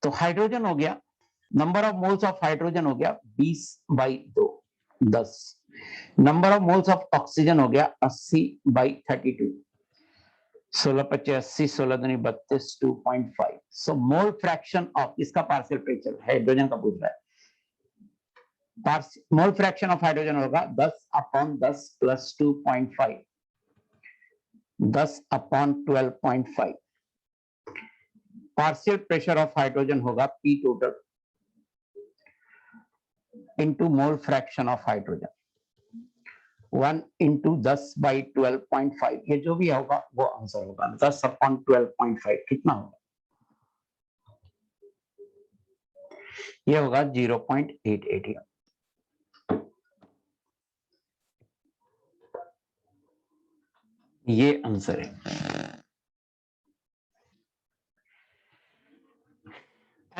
तो हाइड्रोजन हो गया, number of moles of hydrogen हो गया 20/2, 10। Number of moles of oxygen हो गया 80/32, 16/85, 16 32, 2.5। सो मोल फ्रैक्शन ऑफ इसका पार्शियल प्रेशर हाइड्रोजन का पूछ रहा है। मोल फ्रैक्शन ऑफ हाइड्रोजन होगा 10/10 plus 2.5, 10/12.5। Partial pressure of hydrogen होगा P total into mole fraction of hydrogen, 1 into 10/12.5। ये जो भी होगा वो आंसर होगा। 10/12.5 कितना होगा? ये होगा 0.88। ये आंसर है।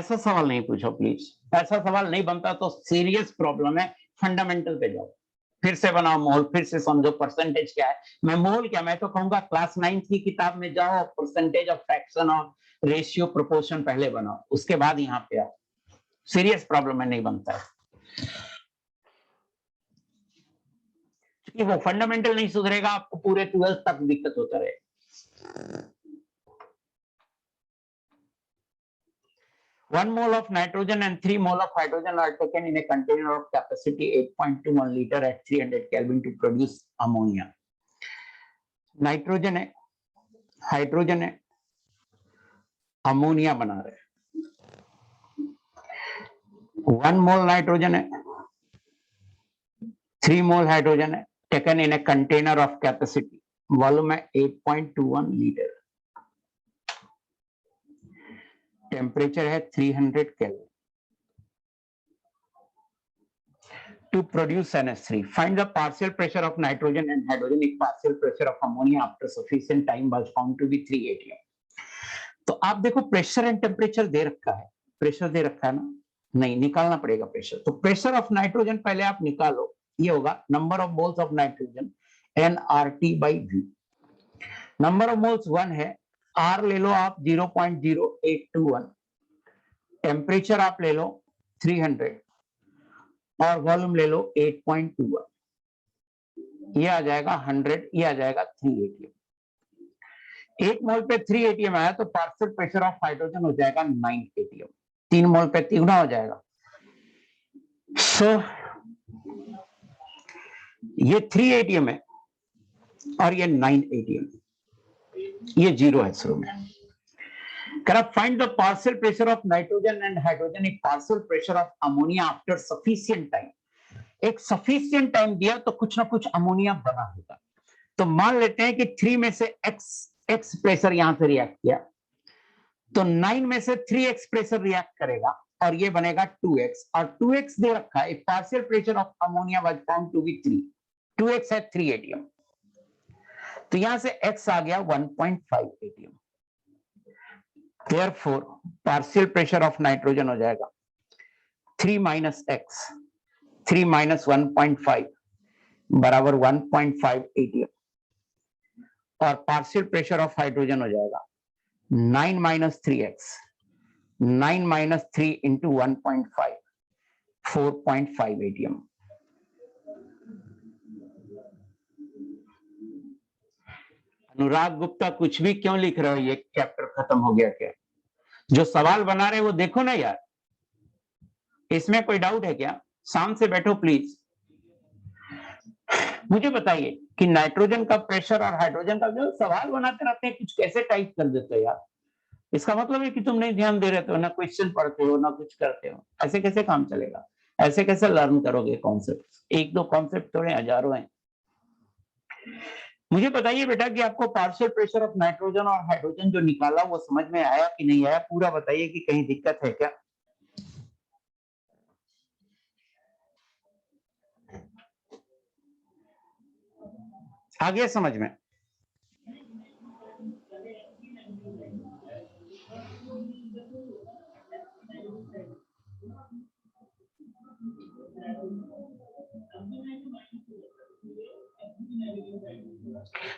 ऐसा सवाल नहीं पूछो प्लीज, ऐसा सवाल नहीं बनता तो सीरियस प्रॉब्लम है। फंडामेंटल पे जाओ, फिर से बनाओ मोल, फिर से समझो परसेंटेज क्या है। मैं मोल क्या, मैं तो कहूंगा क्लास 9 की किताब में जाओ, परसेंटेज ऑफ फ्रैक्शन और रेशियो प्रोपोर्शन पहले बनाओ, उसके बाद यहाँ पे आओ। सीरियस प्रॉब्लम में नहीं बनता है, क्योंकि वो फंडामेंटल नहीं सुधरेगा, आपको पूरे 12th तक दिक्कत होता रहेगा। 1 mole of nitrogen and 3 mole of hydrogen are taken in a container of capacity 8.21 liter at 300 Kelvin to produce ammonia. Nitrogen है, हाइड्रोजन है, अमोनिया बना रहे हैं। 1 मोल नाइट्रोजन है, 3 मोल हाइड्रोजन है, taken in a container of capacity, volume है 8.21 litre, temperature है 300 kelvin. To produce NH3, find the partial pressure of nitrogen and hydrogen if partial pressure of ammonia after sufficient time was found to be 3 atm. तो आप देखो pressure and temperature दे रखा है, pressure दे रखा है ना, नहीं निकालना पड़ेगा प्रेशर। तो प्रेशर ऑफ नाइट्रोजन पहले आप निकालो, ये होगा number of moles of nitrogen nRT by V। Number of moles 1 है, R ले लो आप 0.0821, टेम्परेचर आप ले लो 300 और वॉल्यूम ले लो 8.21, ये आ जाएगा 100, ये आ जाएगा 3 atm। 1 मोल पे 3 atm आया तो पार्शियल प्रेशर ऑफ हाइड्रोजन हो जाएगा 9 atm, 3 मोल पे 3 हो जाएगा। सो ये 3 atm है और ये 9 atm, ये 0 है शुरू में। Find the partial pressure of nitrogen and hydrogen if partial pressure of ammonia after sufficient time। एक sufficient time दिया तो कुछ ना कुछ अमोनिया बना होगा। तो मान लेते हैं कि 3 में से x प्रेशर यहां से रिएक्ट किया, तो 9 में से 3x प्रेशर रिएक्ट करेगा और ये बनेगा 2x, और 2x दे रखा है। Partial pressure of ammonia was found to be 3, 2x है 3 atm, तो यहां से x आ गया 1.5 atm। Therefore, partial pressure of nitrogen हो जाएगा 3 minus x, 3 minus 1.5 बराबर 1.5 atm, और पार्शियल प्रेशर ऑफ हाइड्रोजन हो जाएगा 9 minus 3x, 9 minus 3 into 1.5, 4.5 atm। Anurag Gupta कुछ भी क्यों लिख रहे हो, ये चैप्टर खत्म हो गया क्या? जो सवाल बना रहे वो देखो ना यार, इसमें कोई डाउट है क्या? शांत से बैठो प्लीज। मुझे बताइए कि नाइट्रोजन का प्रेशर और हाइड्रोजन का, जो सवाल बनाते रहते हैं कुछ कैसे टाइप कर देते हो यार, इसका मतलब है कि तुम नहीं ध्यान दे रहे हो, ना क्वेश्चन पढ़ते हो ना कुछ करते हो। ऐसे कैसे काम चलेगा? ऐसे कैसे लर्न करोगे कॉन्सेप्ट? एक दो कॉन्सेप्ट थोड़े हजारों हैं। मुझे बताइए बेटा कि आपको पार्शियल प्रेशर ऑफ नाइट्रोजन और हाइड्रोजन जो निकाला वो समझ में आया कि नहीं आया, पूरा बताइए कि कहीं दिक्कत है क्या? आ गया समझ में?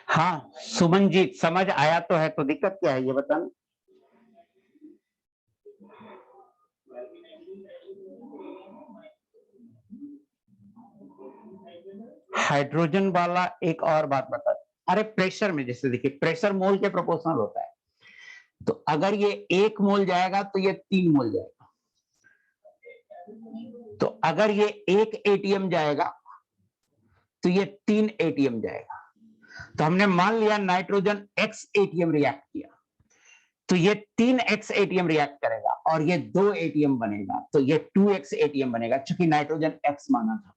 हाँ सुमन जी, समझ आया तो है, तो दिक्कत क्या है ये बताना। हाइड्रोजन वाला एक और बात बता, अरे प्रेशर में जैसे देखिए प्रेशर मोल के प्रोपोर्शनल होता है, तो अगर ये 1 मोल जाएगा तो ये 3 मोल जाएगा, तो अगर ये 1 एटीएम जाएगा तो ये 3 एटीएम जाएगा। तो हमने मान लिया नाइट्रोजन x एटीएम रिएक्ट किया, तो ये 3x एटीएम रिएक्ट करेगा और ये 2 एटीएम बनेगा, तो ये 2x एटीएम बनेगा, क्योंकि नाइट्रोजन x माना था।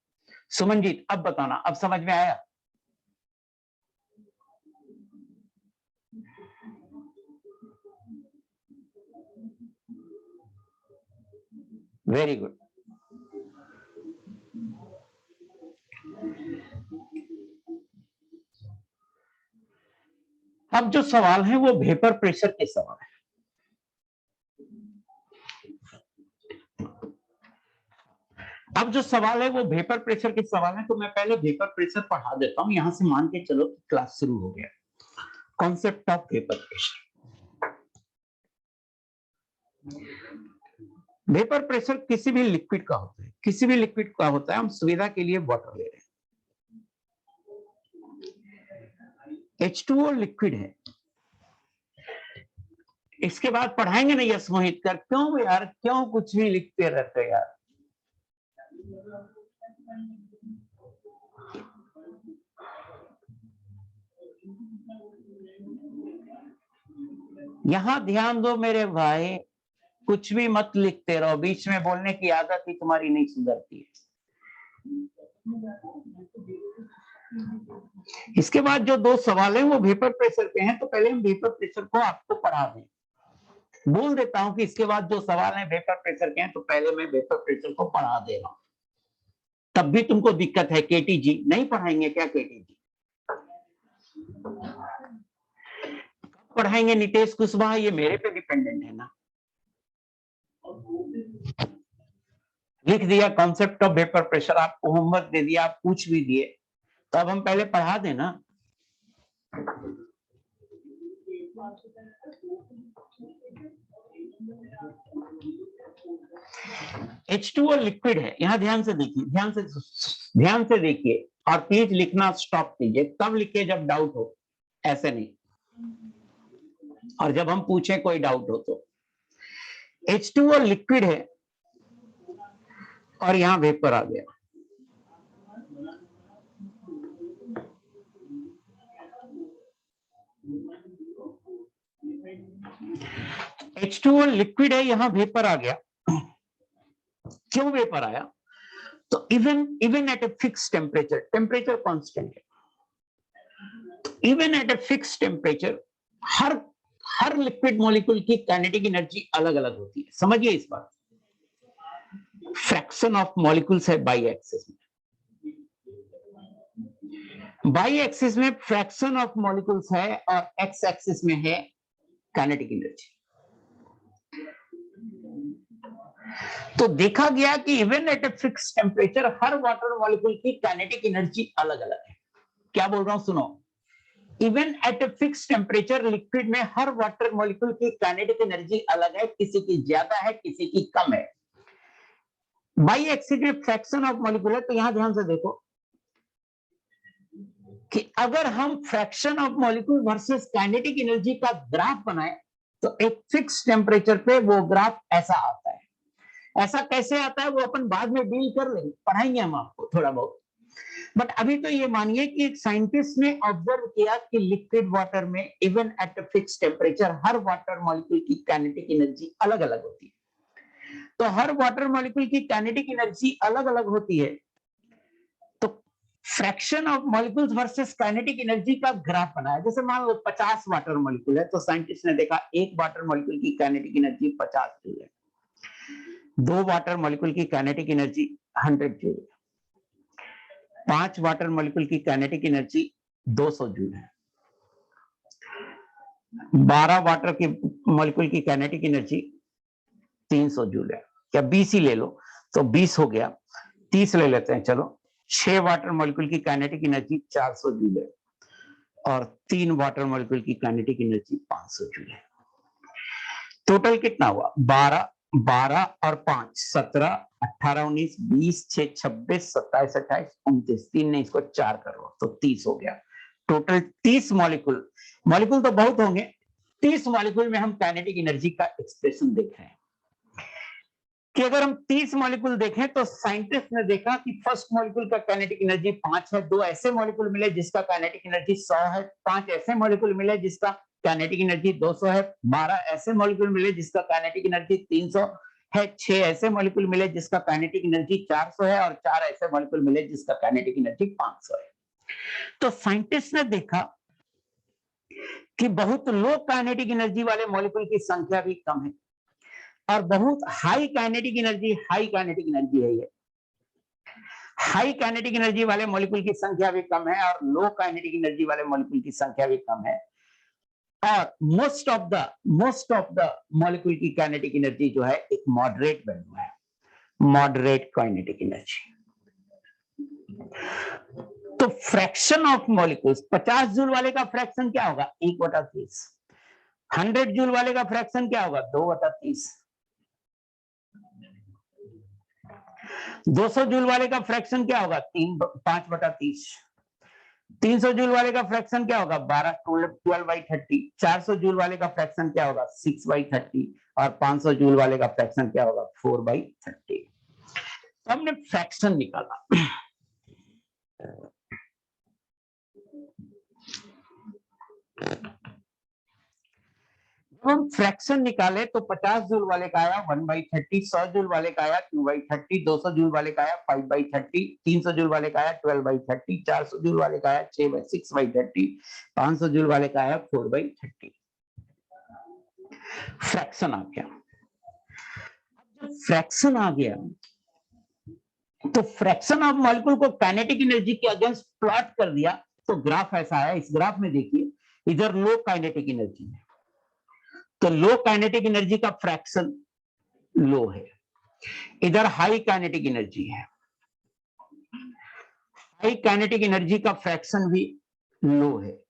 सुमनजीत अब बताना, अब समझ में आया? Very good. अब जो सवाल है वो वेपर प्रेशर के सवाल है। अब जो सवाल है वो वेपर प्रेशर के सवाल है, तो मैं पहले वेपर प्रेशर पढ़ा देता हूं, यहां से मान के चलो क्लास शुरू हो गया। Concept of vapour pressure. Vapour pressure किसी भी लिक्विड का होता है, किसी भी लिक्विड का होता है। हम सुविधा के लिए वाटर ले रहे हैं, H2O लिक्विड है। इसके बाद पढ़ाएंगे ना यश मोहित कर, क्यों यार, क्यों कुछ भी लिखते रहते यार। यहां ध्यान दो मेरे भाई, कुछ भी मत लिखते रहो, बीच में बोलने की आदत ही तुम्हारी नहीं सुधरती है। इसके बाद जो दो सवाल हैं वो वेपर प्रेशर के हैं, तो पहले हम वेपर प्रेशर को आपको पढ़ा दें। बोल देता हूं कि इसके बाद जो सवाल हैं वेपर प्रेशर के हैं, तो पहले मैं वेपर प्रेशर को पढ़ा दे रहा हूं। तब भी तुमको दिक्कत है, केटी जी नहीं पढ़ाएंगे क्या? केटी जी पढ़ाएंगे? नितेश कुशवाहा, ये मेरे पे डिपेंडेंट है ना। लिख दिया कॉन्सेप्ट ऑफ वेपर प्रेशर, आपको होमवर्क दे दिया, आप पूछ भी दिए, तो अब हम पहले पढ़ा देना। H2O लिक्विड है, यहां ध्यान से देखिए, ध्यान से देखिए, और प्लीज लिखना स्टॉप कीजिए, तब लिखिए जब डाउट हो, ऐसे नहीं, और जब हम पूछें कोई डाउट हो तो। H2O लिक्विड है और यहां वेपर आ गया। H2O लिक्विड है, यहां वेपर आ गया। क्यों वेपर आया? तो even at a fix temperature, temperature constant है, even at a fix temperature हर लिक्विड मॉलिक्यूल की काइनेटिक एनर्जी अलग अलग होती है। समझिए इस बात। फ्रैक्शन ऑफ मॉलिक्यूल्स है बाई एक्सिस में, बाई एक्सिस में फ्रैक्शन ऑफ मॉलिक्यूल्स है, और एक्स एक्सिस में है काइनेटिक एनर्जी। तो देखा गया कि even at a fix temperature her water molecule की काइनेटिक एनर्जी अलग अलग है। क्या बोल रहा हूं, सुनो। Even at a fix temperature liquid में हर वाटर मॉलिक्यूल की काइनेटिक एनर्जी अलग है, किसी की ज्यादा है, किसी की कम है। बाई एक्सिस में फ्रैक्शन ऑफ मॉलिक्यूल है, तो यहां ध्यान से देखो कि अगर हम fraction of molecule versus kinetic energy का ग्राफ बनाए, तो एक फिक्स टेम्परेचर पे वो ग्राफ ऐसा आता है। ऐसा कैसे आता है वो अपन बाद में डील कर लेंगे, पढ़ाएंगे हम आपको थोड़ा बहुत। बट अभी तो ये मानिए कि एक साइंटिस्ट ने ऑब्जर्व किया कि लिक्विड वाटर में even at a fix temperature her water molecule की काइनेटिक एनर्जी अलग अलग होती है। तो हर वाटर मॉलिक्यूल की काइनेटिक एनर्जी अलग अलग होती है, तो fraction of molecules versus kinetic energy का ग्राफ बनाया। जैसे मान लो 50 वाटर मॉलिक्यूल है, तो साइंटिस्ट ने देखा एक वाटर मॉलिक्यूल की काइनेटिक एनर्जी 50 जूल है, दो वाटर मॉलिक्यूल की काइनेटिक एनर्जी 100 जूल है, 5 वाटर मॉलिक्यूल की काइनेटिक एनर्जी 200 जूल है, 12 वाटर की मॉलिक्यूल की काइनेटिक एनर्जी 300 जूल है, या 20 ही ले लो तो 20 हो गया, 30 ले लेते हैं चलो। 6 वाटर मॉलिक्यूल की काइनेटिक एनर्जी 400 जूल है, और 3 वाटर मॉलिक्यूल की काइनेटिक एनर्जी 500 जूल है। टोटल कितना हुआ? 12 12 और 5 17 18 19 20 6 26 27 28 29, 3 ने इसको 4 करो तो 30 हो गया। टोटल 30 मॉलिक्यूल, मॉलिक्यूल तो बहुत होंगे, 30 मॉलिक्यूल में हम काइनेटिक एनर्जी का एक्सप्रेशन देख रहे हैं। कि अगर हम 30 मॉलिक्यूल देखें, तो साइंटिस्ट ने देखा कि फर्स्ट मॉलिक्यूल का काइनेटिक एनर्जी 5 है, 2 ऐसे मॉलिक्यूल मिले जिसका काइनेटिक एनर्जी 100 है, 5 ऐसे मॉलिक्यूल मिले जिसका काइनेटिक एनर्जी 200 है, 12 ऐसे मॉलिक्यूल मिले जिसका काइनेटिक एनर्जी 300 है, 6 ऐसे मॉलिक्यूल मिले जिसका काइनेटिक एनर्जी 400 है, और 4 ऐसे मॉलिक्यूल मिले जिसका काइनेटिक एनर्जी 500 है। तो साइंटिस्ट ने देखा कि बहुत लो काइनेटिक एनर्जी वाले मॉलिक्यूल की संख्या भी कम है, और बहुत हाई काइनेटिक एनर्जी है ये, हाई काइनेटिक एनर्जी वाले मॉलिक्यूल की संख्या भी कम है, और लो काइनेटिक एनर्जी वाले मॉलिक्यूल की संख्या भी कम है, और मोस्ट ऑफ द मॉलिक्यूल की काइनेटिक एनर्जी जो है एक मॉडरेट वैल्यू है। Moderate kinetic energy. तो फ्रैक्शन ऑफ मॉलिक्यूल्स, 50 जूल वाले का फ्रैक्शन क्या होगा? 1/30। 100 जूल वाले का फ्रैक्शन क्या होगा? 2/30। 200 जूल वाले का फ्रैक्शन क्या होगा? 5/30। 300 जूल वाले का फ्रैक्शन क्या होगा? 12/30। 400 जूल वाले का फ्रैक्शन क्या होगा? 6/30। और 500 जूल वाले का फ्रैक्शन क्या होगा? 4/30। तो हमने फ्रैक्शन निकाला। जब हम फ्रैक्शन निकाले तो 50 जूल वाले का आया 1/30, 100 जूल वाले का आया 2/30, 200 जूल वाले का आया 5/30, 300 जूल वाले का आया 12/30, 400 जूल वाले का आया 6/30, 500 जूल वाले का आया 4/30। फ्रैक्शन आ गया। जब फ्रैक्शन आ गया तो फ्रैक्शन ऑफ मॉलिक्यूल को काइनेटिक एनर्जी के अगेंस्ट प्लॉट कर दिया, तो ग्राफ ऐसा आया। इस ग्राफ में देखिए, इधर लो काइनेटिक एनर्जी है, तो लो काइनेटिक एनर्जी का फ्रैक्शन लो है। इधर हाई काइनेटिक एनर्जी है, हाई काइनेटिक एनर्जी का फ्रैक्शन भी लो है।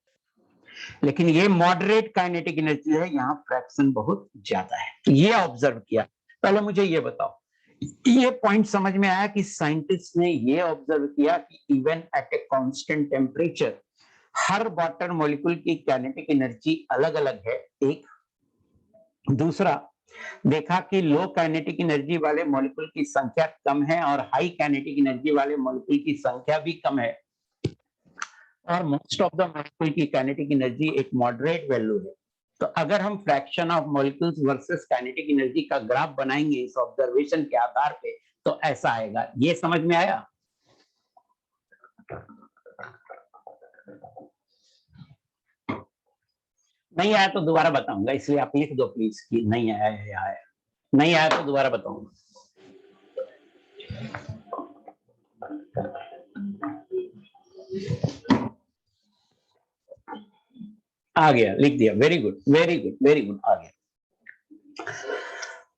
लेकिन ये मॉडरेट काइनेटिक एनर्जी है, यहां फ्रैक्शन बहुत ज्यादा है। तो ये ऑब्जर्व किया। पहले मुझे ये बताओ, ये पॉइंट समझ में आया कि साइंटिस्ट ने ये ऑब्जर्व किया कि even at a constant temperature her water molecule की काइनेटिक एनर्जी अलग अलग है। एक दूसरा, देखा कि लो काइनेटिक एनर्जी वाले मॉलिक्यूल की संख्या कम है और हाई काइनेटिक एनर्जी वाले मॉलिक्यूल की संख्या भी कम है, और मोस्ट ऑफ द मॉलिक्यूल की काइनेटिक एनर्जी एक मॉडरेट वैल्यू है। तो अगर हम fraction of molecules versus kinetic energy का ग्राफ बनाएंगे इस ऑब्जर्वेशन के आधार पे, तो ऐसा आएगा। ये समझ में आया? नहीं आया तो दोबारा बताऊंगा, इसलिए आप लिख दो प्लीज कि नहीं आया है या आया। नहीं आया तो दोबारा बताऊंगा। आ गया, लिख दिया। Very good, very good, very good, आ गया।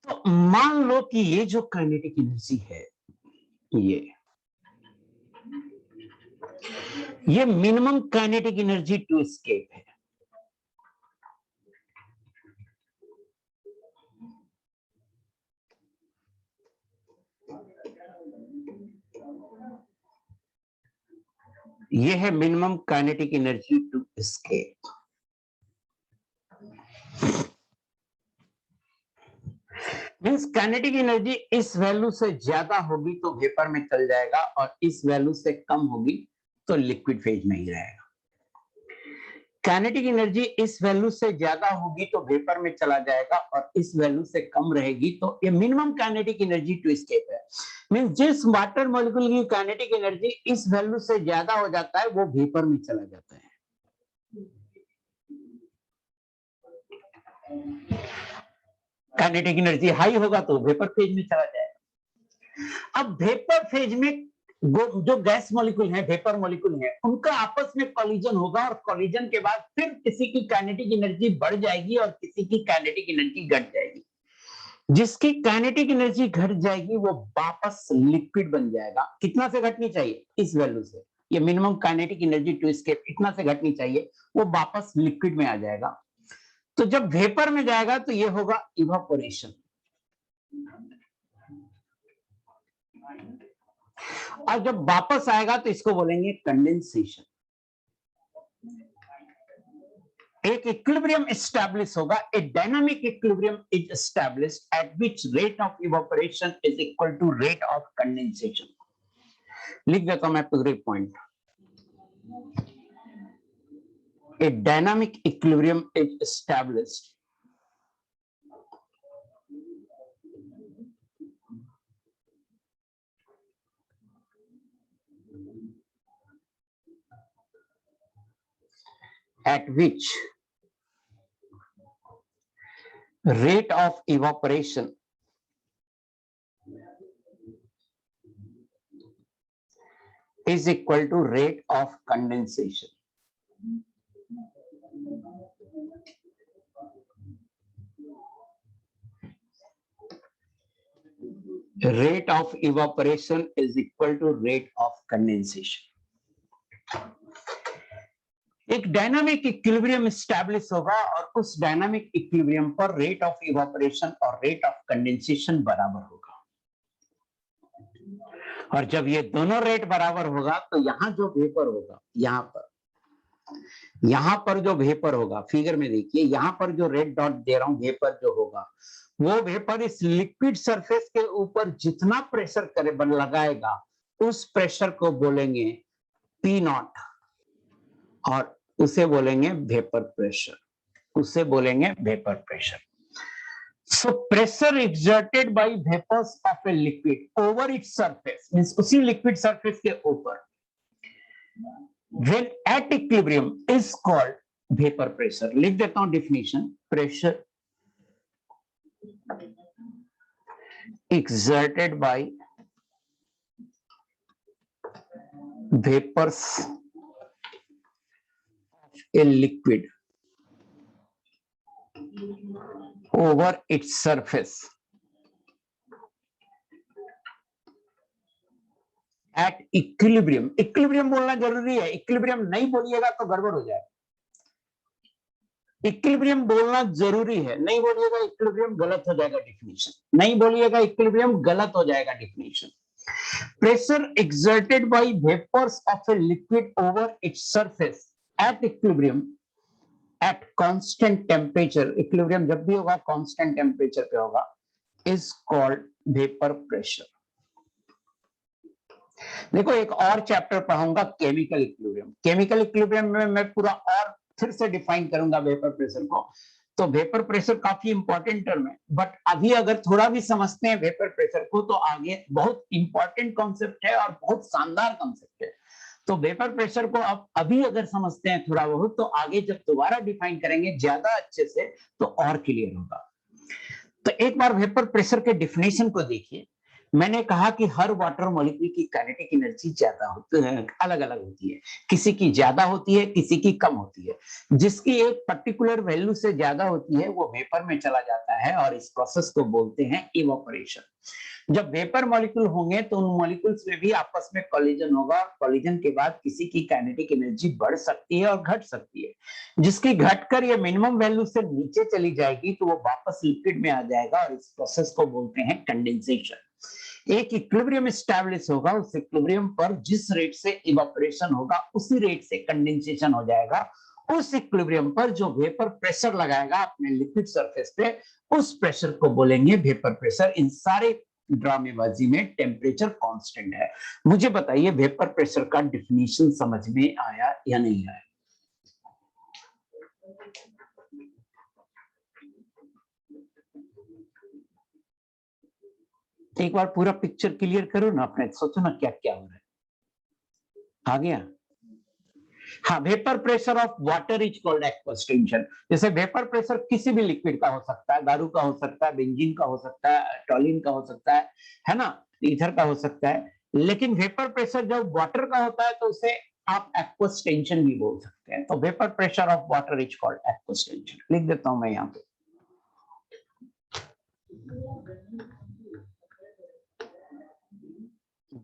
तो मान लो कि ये जो काइनेटिक एनर्जी है, ये minimum kinetic energy to escape है। ये है minimum kinetic energy to escape. Means kinetic energy इस वैल्यू से ज्यादा होगी तो वेपर में चल जाएगा, और इस वैल्यू से कम होगी तो लिक्विड फेज में ही रहेगा। काइनेटिक एनर्जी इस वैल्यू से ज्यादा होगी तो वेपर में चला जाएगा, और इस वैल्यू से कम रहेगी तो ये minimum kinetic energy to escape है। मींस जिस वाटर मॉलिक्यूल की काइनेटिक एनर्जी इस वैल्यू से ज्यादा हो जाता है वो वेपर में चला जाता है। काइनेटिक एनर्जी हाई होगा तो वेपर फेज में चला जाएगा। अब वेपर फेज में जो गैस मॉलिक्यूल है, वेपर मॉलिक्यूल है, उनका आपस में कॉलिजन होगा, और कॉलिजन के बाद फिर किसी की काइनेटिक एनर्जी बढ़ जाएगी और किसी की काइनेटिक एनर्जी घट जाएगी। जिसकी काइनेटिक एनर्जी घट जाएगी वो वापस लिक्विड बन जाएगा। कितना से घटनी चाहिए? इस वैल्यू से। ये minimum kinetic energy to escape इतना से घटनी चाहिए, वो वापस लिक्विड में आ जाएगा। तो जब वेपर में जाएगा तो ये होगा इवापोरेशन, और जब वापस आएगा तो इसको बोलेंगे कंडेंसेशन। एक इक्विलिब्रियम एस्टैब्लिश होगा, a dynamic equilibrium is established at which rate of evaporation is equal to rate of condensation. लिख देता हूं मैं पूरे point. A dynamic equilibrium is established at which rate of evaporation is equal to rate of condensation. rate of evaporation is equal to rate of condensation. एक dynamic equilibrium establish होगा और उस dynamic equilibrium पर rate of evaporation और rate of condensation बराबर होगा। और जब ये दोनों रेट बराबर होगा तो यहाँ जो वेपर होगा, यहाँ पर जो वेपर होगा, फिगर में देखिए, यहाँ पर जो रेड डॉट दे रहा हूं, वेपर जो होगा, वो वेपर इस लिक्विड सरफेस के ऊपर जितना प्रेशर करे बन लगाएगा, उस प्रेशर को बोलेंगे पी नॉट और उसे बोलेंगे वेपर प्रेशर, उसे बोलेंगे vapour pressure. So pressure exerted by vapors of a liquid over its surface means उसी liquid surface के ऊपर when at equilibrium is called vapor pressure। लिख देता हूं definition, pressure exerted by vapors of a liquid over its surface at equilibrium। Equilibrium बोलना जरूरी है, equilibrium नहीं बोलिएगा तो गड़बड़ हो जाए। इक्विलिब्रियम बोलना जरूरी है, नहीं बोलिएगा इक्विलिब्रियम गलत हो जाएगा डिफिनीशन, नहीं बोलिएगा इक्विलिब्रियम गलत हो जाएगा definition. Pressure exerted by vapours of a liquid over its surface at equilibrium at constant temperature, equilibrium जब भी होगा कांस्टेंट टेम्परेचर पे होगा, इज कॉल्ड वेपर प्रेशर। देखो एक और चैप्टर पढ़ाऊंगा केमिकल इक्विलिब्रियम, केमिकल इक्विलिब्रियम में मैं पूरा और फिर से डिफाइन करूंगा वेपर प्रेशर को। तो वेपर प्रेशर काफी इंपॉर्टेंट टर्म है, बट अभी अगर थोड़ा भी समझते हैं वेपर प्रेशर को तो आगे बहुत इंपॉर्टेंट कॉन्सेप्ट है और बहुत शानदार कॉन्सेप्ट है। तो वेपर प्रेशर को आप अभी अगर समझते हैं थोड़ा बहुत, तो आगे जब दोबारा डिफाइन करेंगे ज्यादा अच्छे से तो और क्लियर होगा। तो एक बार वेपर प्रेशर के डिफिनेशन को देखिए। मैंने कहा कि हर वाटर मॉलिक्यूल की काइनेटिक एनर्जी ज्यादा होती है, अलग अलग होती है, किसी की ज्यादा होती है, किसी की कम होती है। जिसकी एक पर्टिकुलर वैल्यू से ज्यादा होती है वो वेपर में चला जाता है और इस प्रोसेस को बोलते हैं इवापोरेशन। जब वेपर मॉलिक्यूल होंगे तो उन मॉलिक्यूल्स में भी आपस में कोलिजन होगा, कोलिजन के बाद किसी की काइनेटिक एनर्जी बढ़ सकती है और घट सकती है। जिसकी घटकर ये मिनिमम वैल्यू से नीचे चली जाएगी तो वो वापस लिक्विड में आ जाएगा और इस प्रोसेस को बोलते हैं कंडेंसेशन। एक इक्विलिब्रियम एस्टैब्लिश होगा, उस इक्विलिब्रियम पर जिस रेट से इवापोरेशन होगा उसी रेट से कंडेंसेशन हो जाएगा। उस इक्विलिब्रियम पर जो वेपर प्रेशर लगाएगा अपने लिक्विड सरफेस पे, उस प्रेशर को बोलेंगे वेपर प्रेशर। इन सारे ड्रामेबाजी में टेम्परेचर कांस्टेंट है। मुझे बताइए वेपर प्रेशर का डिफिनीशन समझ में आया या नहीं आया? एक बार पूरा पिक्चर क्लियर करो ना, अपने सोचो ना क्या क्या हो रहा है। आ गया? हाँ, vapour pressure of water is called aqueous tension. जैसे वेपर प्रेशर किसी भी लिक्विड का हो सकता है, दारू का हो सकता है, बेंजीन का हो सकता है, टॉलिन का हो सकता है ना, ईथर का हो सकता है। लेकिन वेपर प्रेशर जब वाटर का होता है तो उसे आप एक्वस टेंशन भी बोल सकते हैं। तो vapour pressure of water is called aqueous tension. लिख देता हूं मैं यहाँ पे।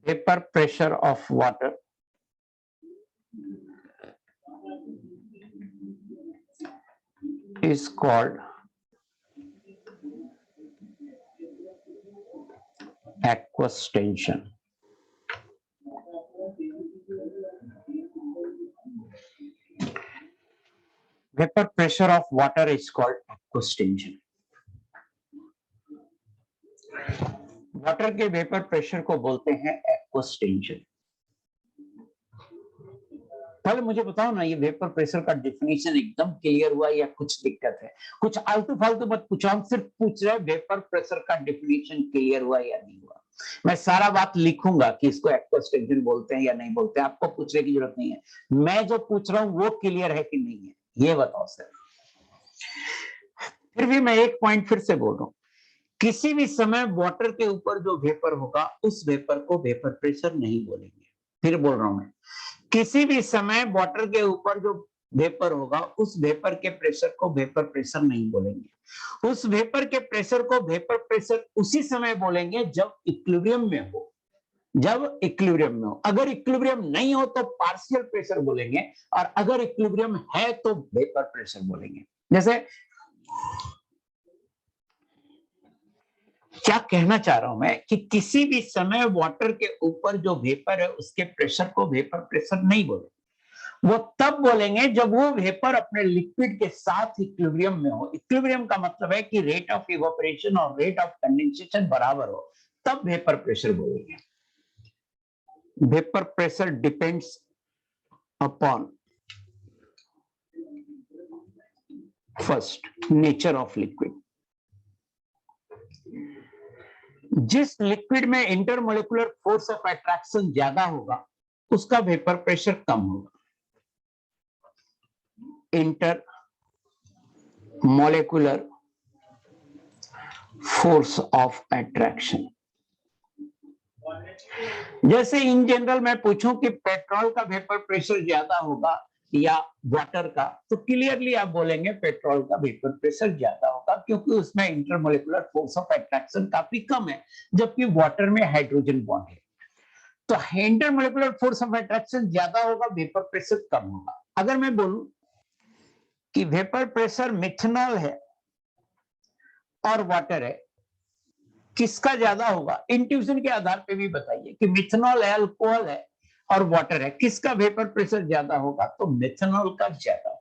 Vapour pressure of water is called aqueous tension. Vapor pressure of water is called aqueous tension. Water के वेपर प्रेशर को बोलते हैं एक्वस टेंशन। पहले मुझे बताओ ना, ये वेपर प्रेशर का डिफिनीशन एकदम क्लियर हुआ या कुछ दिक्कत है? कुछ आलतू फालतू मत पूछो, हम सिर्फ पूछ रहे हैं वेपर प्रेशर का डिफिनीशन क्लियर हुआ या नहीं हुआ। मैं सारा बात लिखूंगा कि इसको एक्वस टेंशन बोलते हैं या नहीं बोलते हैं, आपको पूछने की जरूरत नहीं है। मैं जो पूछ रहा हूं वो क्लियर है कि नहीं है, ये बताओ सर। फिर भी मैं एक पॉइंट फिर से बोल रहा हूं, किसी भी समय वाटर के ऊपर जो वेपर होगा उस वेपर को वेपर प्रेशर नहीं बोलेंगे। फिर बोल रहा हूं मैं, किसी भी समय वाटर के ऊपर जो वेपर होगा, उस वेपर के प्रेशर को वेपर प्रेशर नहीं बोलेंगे। उस वेपर के प्रेशर को वेपर प्रेशर उसी समय बोलेंगे जब इक्विलिब्रियम में हो, जब इक्विलिब्रियम में हो। अगर इक्विलिब्रियम नहीं हो तो पार्शियल प्रेशर बोलेंगे, और अगर इक्विलिब्रियम है तो वेपर प्रेशर बोलेंगे। जैसे क्या कहना चाह रहा हूं मैं कि किसी भी समय वाटर के ऊपर जो वेपर है उसके प्रेशर को वेपर प्रेशर नहीं बोलेंगे, वो तब बोलेंगे जब वो वेपर अपने लिक्विड के साथ इक्विलिब्रियम में हो। इक्विलिब्रियम का मतलब है कि रेट ऑफ इवेपोरेशन और रेट ऑफ कंडेंसेशन बराबर हो, तब वेपर प्रेशर बोलेंगे। Vapour pressure depends upon first nature of liquid. जिस लिक्विड में इंटरमोलिकुलर फोर्स ऑफ अट्रैक्शन ज्यादा होगा उसका वेपर प्रेशर कम होगा। Inter molecular force of attraction. जैसे इन जनरल मैं पूछूं कि पेट्रोल का वेपर प्रेशर ज्यादा होगा या वाटर का, तो क्लियरली आप बोलेंगे पेट्रोल का वेपर प्रेशर ज्यादा होगा, क्योंकि उसमें इंटरमोलिकुलर फोर्स ऑफ अट्रैक्शन काफी कम है, जबकि वाटर में हाइड्रोजन बॉन्ड है। तो इंटरमोलिकुलर फोर्स ऑफ अट्रैक्शन ज्यादा होगा, वेपर प्रेशर कम होगा। अगर मैं बोलूं कि वेपर प्रेशर मिथेनॉल है और वाटर है, किसका ज्यादा होगा? इंट्यूशन के आधार पे भी बताइए कि मिथेनॉल है, अल्कोहल है और वाटर है, किसका वेपर प्रेशर ज्यादा होगा? तो मिथेनॉल का ज्यादा।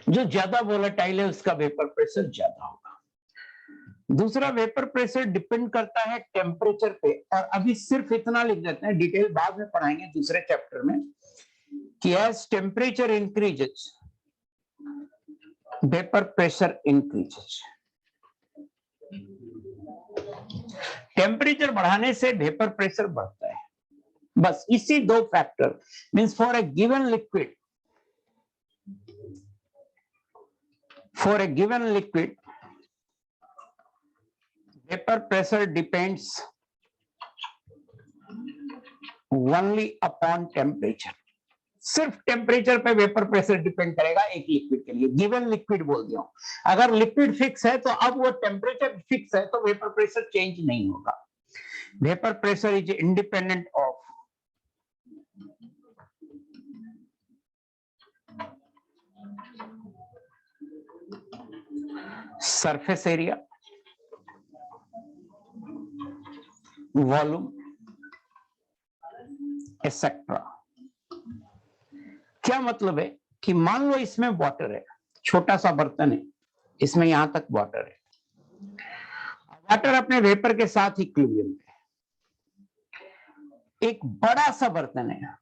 जो ज्यादा वोलेटाइल है उसका वेपर प्रेशर ज्यादा होगा। दूसरा, वेपर प्रेशर डिपेंड करता है टेम्परेचर पे, और अभी सिर्फ इतना लिख देते हैं, डिटेल बाद में पढ़ाएंगे दूसरे चैप्टर में, कि as temperature increases vapour pressure increases. Temperature बढ़ाने से वेपर प्रेशर बढ़ता है। बस इसी दो factor, means for a given liquid, vapour pressure depends only upon temperature. सिर्फ टेम्परेचर पे वेपर प्रेशर डिपेंड करेगा एक लिक्विड के लिए। गिवन लिक्विड बोल दिया, अगर लिक्विड फिक्स है तो अब वो टेम्परेचर फिक्स है तो वेपर प्रेशर चेंज नहीं होगा। Vapour pressure is independent of surface area, volume, etcetera. क्या मतलब है कि मान लो इसमें वाटर है, छोटा सा बर्तन है, इसमें यहां तक वाटर है, वाटर अपने वेपर के साथ इक्विलिब्रियम में। एक बड़ा सा बर्तन है,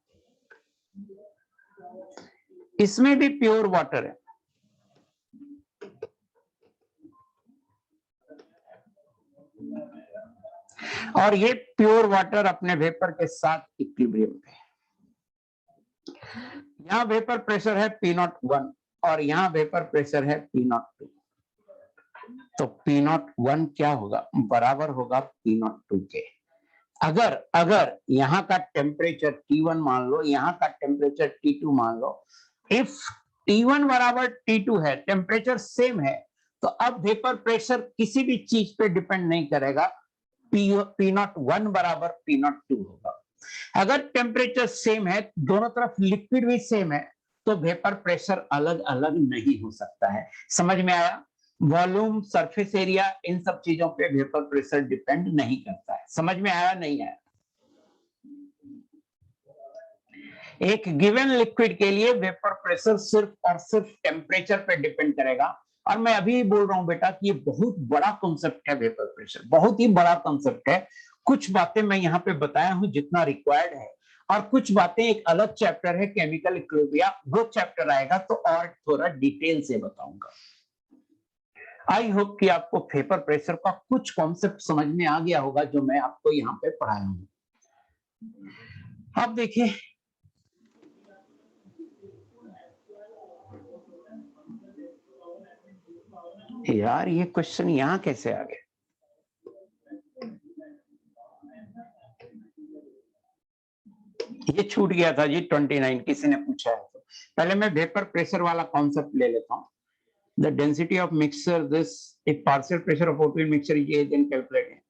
इसमें भी प्योर वाटर है, और ये प्योर वाटर अपने वेपर के साथ इक्विलिब्रियम पे। यहां वेपर प्रेशर है P01 और यहां वेपर प्रेशर है P02। तो P01 क्या होगा? बराबर होगा P02 के। अगर यहां का टेम्परेचर T1 मान लो, यहां का टेम्परेचर T2 मान लो, इफ T1 बराबर T2 है, टेम्परेचर सेम है, तो अब वेपर प्रेशर किसी भी चीज पे डिपेंड नहीं करेगा, P01 बराबर P02 होगा। अगर टेम्परेचर सेम है, दोनों तरफ लिक्विड भी सेम है, तो वेपर प्रेशर अलग अलग नहीं हो सकता है। समझ में आया? वॉल्यूम, सरफेस एरिया, इन सब चीजों पे वेपर प्रेशर डिपेंड नहीं करता है। समझ में आया नहीं आया? एक गिवन लिक्विड के लिए वेपर प्रेशर सिर्फ और सिर्फ टेम्परेचर पे डिपेंड करेगा। और मैं अभी बोल रहा हूं बेटा कि ये बहुत बड़ा कॉन्सेप्ट है, वेपर प्रेशर बहुत ही बड़ा कॉन्सेप्ट है। कुछ बातें मैं यहाँ पे बताया हूं जितना रिक्वायर्ड है, और कुछ बातें एक अलग चैप्टर है केमिकल इक्विलिब्रियम, वो चैप्टर आएगा तो और थोड़ा डिटेल से बताऊंगा। आई होप कि आपको वेपर प्रेशर का कुछ कॉन्सेप्ट समझ में आ गया होगा जो मैं आपको यहाँ पे पढ़ाया हूँ। अब देखिए, यार ये क्वेश्चन यहां कैसे आ गया? ये छूट गया था जी 29, किसी ने पूछा है तो। पहले मैं वेपर प्रेशर वाला कॉन्सेप्ट ले लेता हूँ। The density of mixture this if partial pressure of O2 in mixture ये देन कैलकुलेट।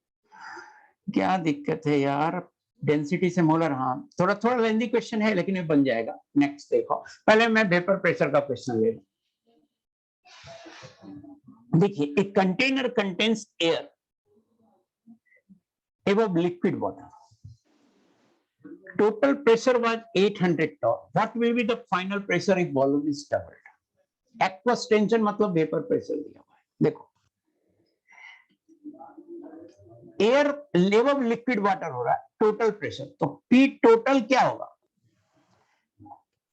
क्या दिक्कत है यार, डेंसिटी से मोलर, हाँ थोड़ा थोड़ा लेंदी क्वेश्चन है लेकिन ये बन जाएगा। नेक्स्ट देखो, पहले मैं वेपर प्रेशर का क्वेश्चन ले लूं। देखिए, एक container contains air above liquid water. Total pressure was 800 torr. What will be the final pressure if volume is doubled? Aqueous tension मतलब वेपर प्रेशर दिया हुआ है। देखो, एयर लेवल लिक्विड वाटर हो रहा है, टोटल प्रेशर, तो पी टोटल क्या होगा?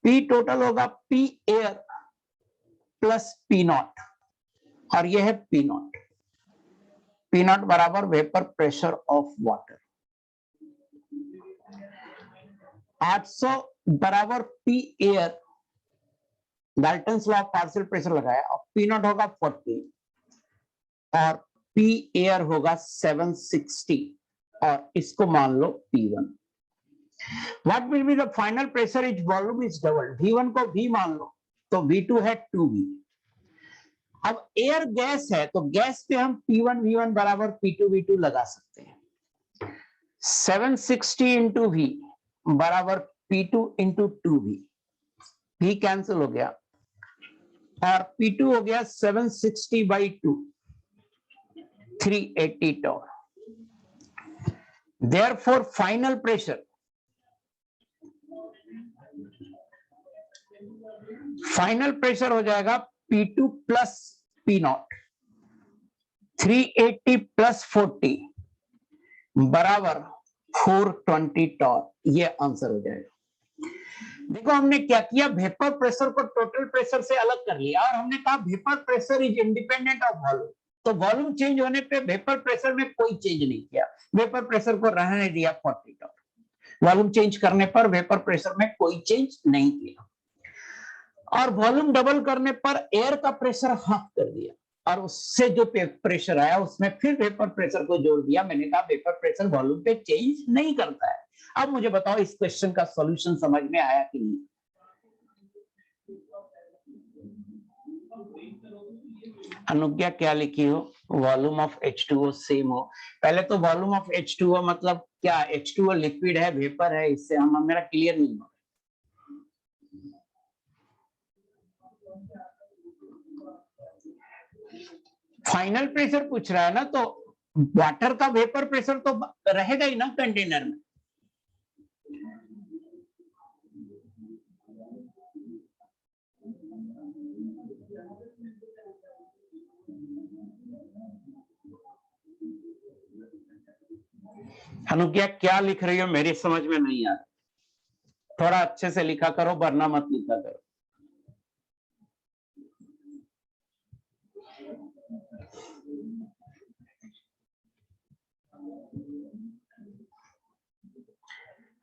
पी टोटल होगा P air plus P not, और यह है पी नॉट। पी नॉट बराबर वेपर प्रेशर ऑफ वाटर। 800 बराबर P air, Dalton's law of partial pressure लगाया, और पी नॉट होगा 40 और पी एयर होगा 760, और इसको मान लो P1। What will be the final pressure if volume is doubled? V1 को V मान लो, तो V2 है 2V। अब एयर गैस है तो गैस पे हम P1 V1 बराबर P2 V2 लगा सकते हैं। 760 इंटू V बराबर P2 into 2V, V cancel हो गया, और P2 हो गया 760 by 2, 380 torr. Therefore, final pressure हो जाएगा P2 plus P not, 380 plus 40 बराबर 420 torr। ये आंसर हो जाएगा। देखो, हमने क्या किया, वेपर प्रेशर को टोटल प्रेशर से अलग कर लिया, और हमने कहा vapour pressure is independent of volume. तो वॉल्यूम चेंज होने पे वेपर प्रेशर में कोई चेंज नहीं किया, वेपर प्रेशर को रहने दिया 40 torr। वॉल्यूम चेंज करने पर वेपर प्रेशर में कोई चेंज नहीं किया, और वॉल्यूम डबल करने पर एयर का प्रेशर हाफ कर दिया, और उससे जो प्रेशर आया उसमें फिर वेपर प्रेशर को जोड़ दिया। मैंने कहा वेपर प्रेशर वॉल्यूम पे चेंज नहीं करता है। अब मुझे बताओ इस क्वेश्चन का सॉल्यूशन समझ में आया कि नहीं? अनुज्ञा क्या लिखी हो? वॉल्यूम ऑफ H2O सेम हो। पहले तो वॉल्यूम ऑफ H2O मतलब क्या? H2O लिक्विड है, वेपर है, इससे हम मेरा क्लियर नहीं हो। फाइनल प्रेशर पूछ रहा है ना, तो वाटर का वेपर प्रेशर तो रहेगा ही ना कंटेनर में। अनुज्ञा क्या लिख रही हो? मेरी समझ में नहीं आ रहा, थोड़ा अच्छे से लिखा करो, वरना मत लिखा करो।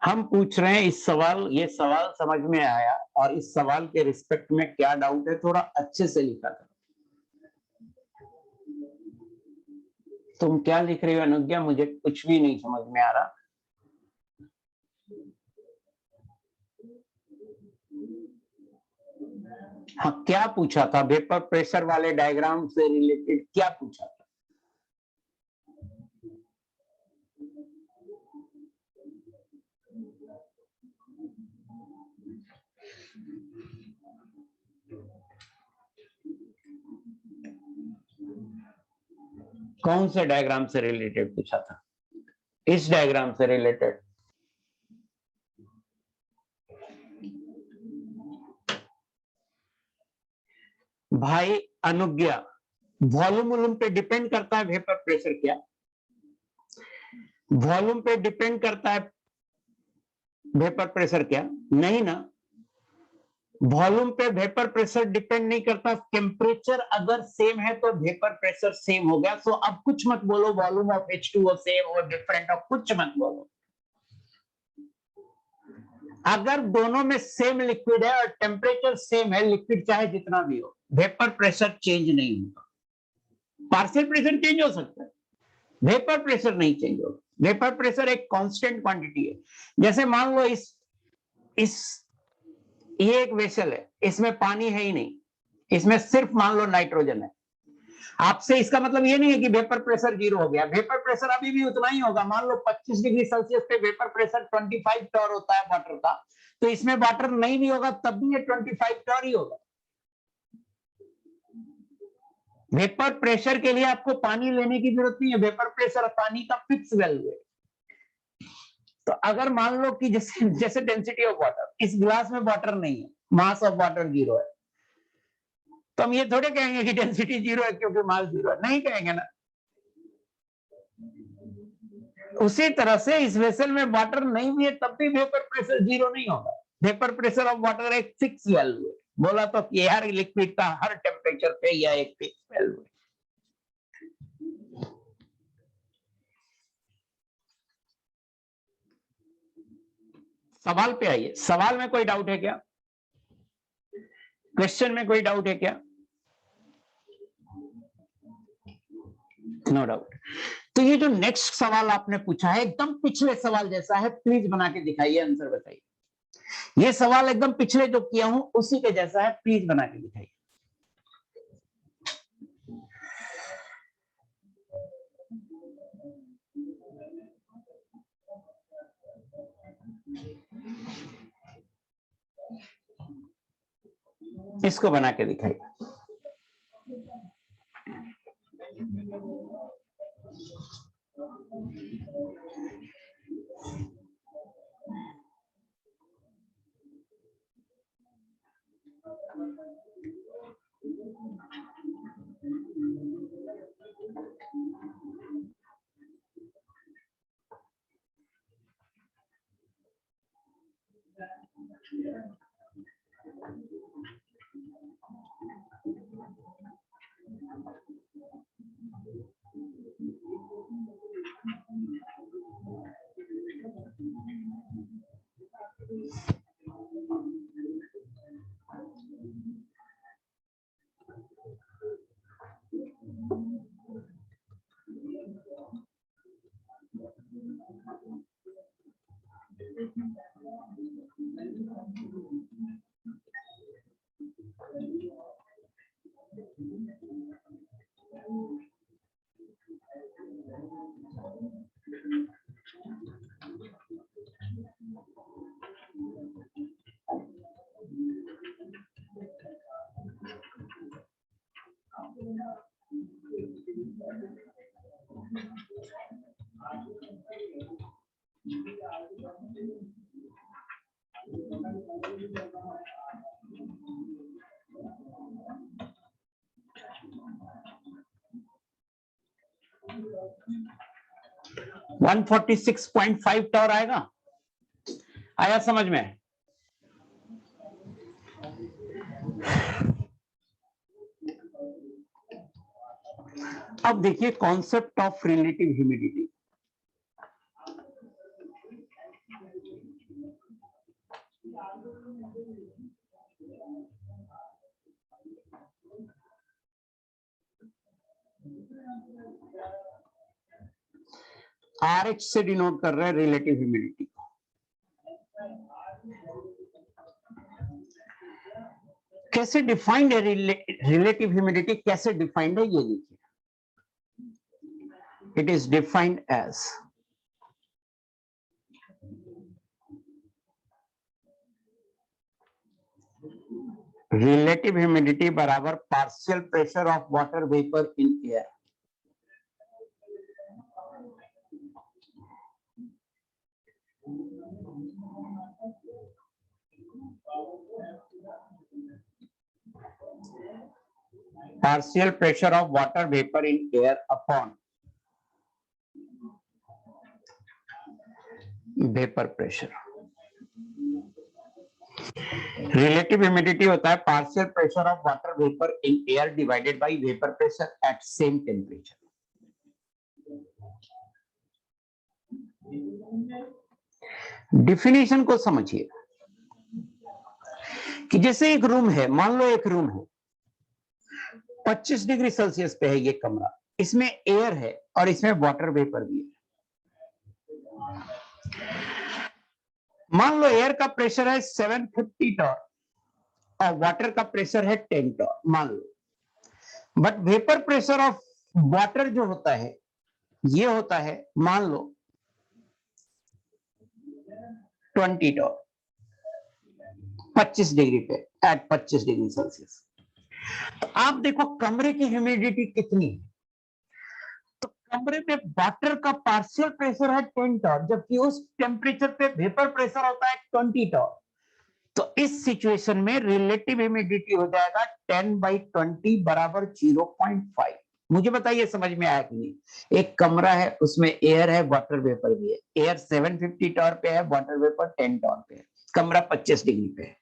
हम पूछ रहे हैं इस सवाल, ये सवाल समझ में आया, और इस सवाल के रिस्पेक्ट में क्या डाउट है, थोड़ा अच्छे से लिखा करो। तुम क्या लिख रही हो अनुज्ञा? मुझे कुछ भी नहीं समझ में आ रहा। हाँ, क्या पूछा था? वेपर प्रेशर वाले डायग्राम से रिलेटेड क्या पूछा था? कौन से डायग्राम से रिलेटेड पूछा था? इस डायग्राम से रिलेटेड। भाई अनुज्ञा, वॉल्यूम पे डिपेंड करता है वेपर प्रेशर क्या? वॉल्यूम पे डिपेंड करता है वेपर प्रेशर क्या? नहीं ना। वॉल्यूम पे वेपर प्रेशर डिपेंड नहीं करता। टेम्परेचर अगर सेम है तो वेपर प्रेशर सेम हो गया। सो अब कुछ मत बोलो वॉल्यूम ऑफ H2O सेम और डिफरेंट, और कुछ मत बोलो। अगर दोनों में सेम लिक्विड है और टेम्परेचर सेम है, लिक्विड चाहे जितना भी हो, वेपर प्रेशर चेंज नहीं होगा। पार्शियल प्रेशर चेंज हो सकता है, वेपर प्रेशर नहीं चेंज होगा। वेपर प्रेशर एक कांस्टेंट क्वांटिटी है। जैसे मान लो इस ये एक वेसल है, इसमें पानी है ही नहीं, इसमें सिर्फ मान लो नाइट्रोजन है। आपसे इसका मतलब ये नहीं है कि वेपर प्रेशर 0 हो गया, वेपर प्रेशर अभी भी उतना ही होगा। मान लो 25 डिग्री सेल्सियस पे वेपर प्रेशर 25 टॉर होता है वाटर का, तो इसमें वाटर नहीं भी होगा तब भी ये 25 टॉर ही होगा। वेपर प्रेशर के लिए आपको पानी लेने की जरूरत नहीं है, वेपर प्रेशर पानी का फिक्स वैल्यू है। तो अगर मान लो कि जैसे जैसे डेंसिटी ऑफ वाटर, इस गिलास में वाटर नहीं है, मास ऑफ वाटर 0 है, तो हम ये थोड़े कहेंगे कि डेंसिटी 0 है क्योंकि मास 0 है, नहीं कहेंगे ना। उसी तरह से इस वेसल में वाटर नहीं भी है तब भी वेपर प्रेशर 0 नहीं होगा। वेपर प्रेशर ऑफ वाटर एक फिक्स वैल्यू है। बोला तो कि हर लिक्विड का हर टेम्परेचर पे यह एक फिक्स वैल्यू है। सवाल पे आइए, सवाल में कोई डाउट है क्या? क्वेश्चन में कोई डाउट है क्या? No doubt. तो ये जो नेक्स्ट सवाल आपने पूछा है एकदम पिछले सवाल जैसा है, प्लीज बना के दिखाइए, आंसर बताइए। ये सवाल एकदम पिछले जो किया हूं उसी के जैसा है, प्लीज बना के दिखाइए। इसको बना के दिखाइए। $146.5 टॉर आएगा। आया समझ में? अब देखिए concept of relative humidity. RH से डिनोट कर रहे हैं रिलेटिव ह्यूमिडिटी को। कैसे डिफाइंड है रिलेटिव ह्यूमिडिटी? कैसे डिफाइंड है ये देखिए। It is defined as relative humidity बराबर partial pressure of water vapour in air. Partial pressure of water vapor in air upon vapor pressure. Relative humidity होता है partial pressure of water vapor in air divided by vapor pressure at same temperature. Definition को समझिए कि जैसे एक room है, मान लो एक रूम है 25 डिग्री सेल्सियस पे है ये कमरा, इसमें एयर है और इसमें वाटर वेपर भी है। मान लो एयर का प्रेशर है 750 टॉर और वाटर का प्रेशर है 10 टॉर मान लो, but vapour pressure of water जो होता है ये होता है मान लो 20 टॉर 25 डिग्री पे एट 25 डिग्री सेल्सियस। तो आप देखो कमरे की ह्यूमिडिटी कितनी है, तो कमरे में वाटर का पार्शियल प्रेशर है 10 टॉर जबकि उस टेम्परेचर पे वेपर प्रेशर होता है 20 टॉर। तो इस सिचुएशन में रिलेटिव ह्यूमिडिटी हो जाएगा 10/20 बराबर 0.5। मुझे बताइए समझ में आया कि नहीं? एक कमरा है उसमें एयर है वाटर वेपर भी है, एयर 750 टॉर पे है, वाटर वेपर 10 टॉर पे है, कमरा 25 डिग्री पे है।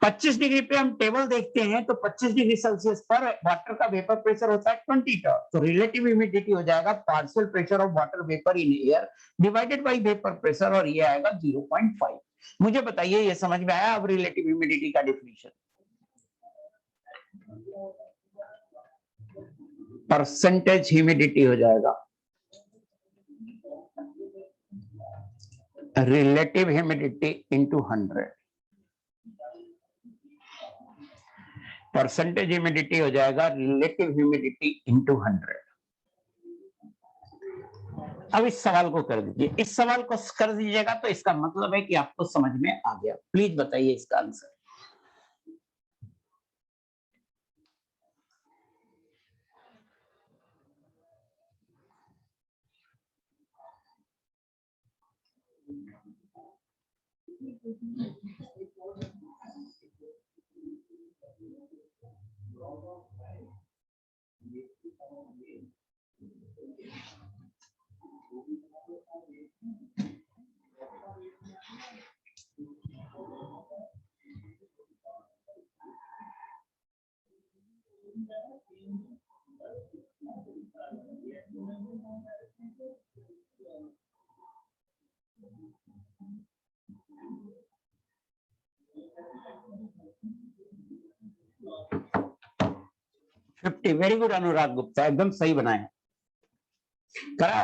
25 डिग्री पे हम टेबल देखते हैं तो 25 डिग्री सेल्सियस पर वाटर का वेपर प्रेशर होता है 20 टॉर। तो रिलेटिव ह्यूमिडिटी हो जाएगा partial pressure of water vapour in air divided by vapour pressure और ये आएगा 0.5। मुझे बताइए ये समझ में आया अब रिलेटिव ह्यूमिडिटी का डेफिनेशन? परसेंटेज ह्यूमिडिटी हो जाएगा relative humidity into 100, percentage humidity हो जाएगा रिलेटिव ह्यूमिडिटी इंटू 100। अब इस सवाल को कर दीजिए, इस सवाल को कर दीजिएगा तो इसका मतलब है कि आपको समझ में आ गया। प्लीज बताइए इसका answer. Very good Anurag Gupta, एकदम सही बनाया।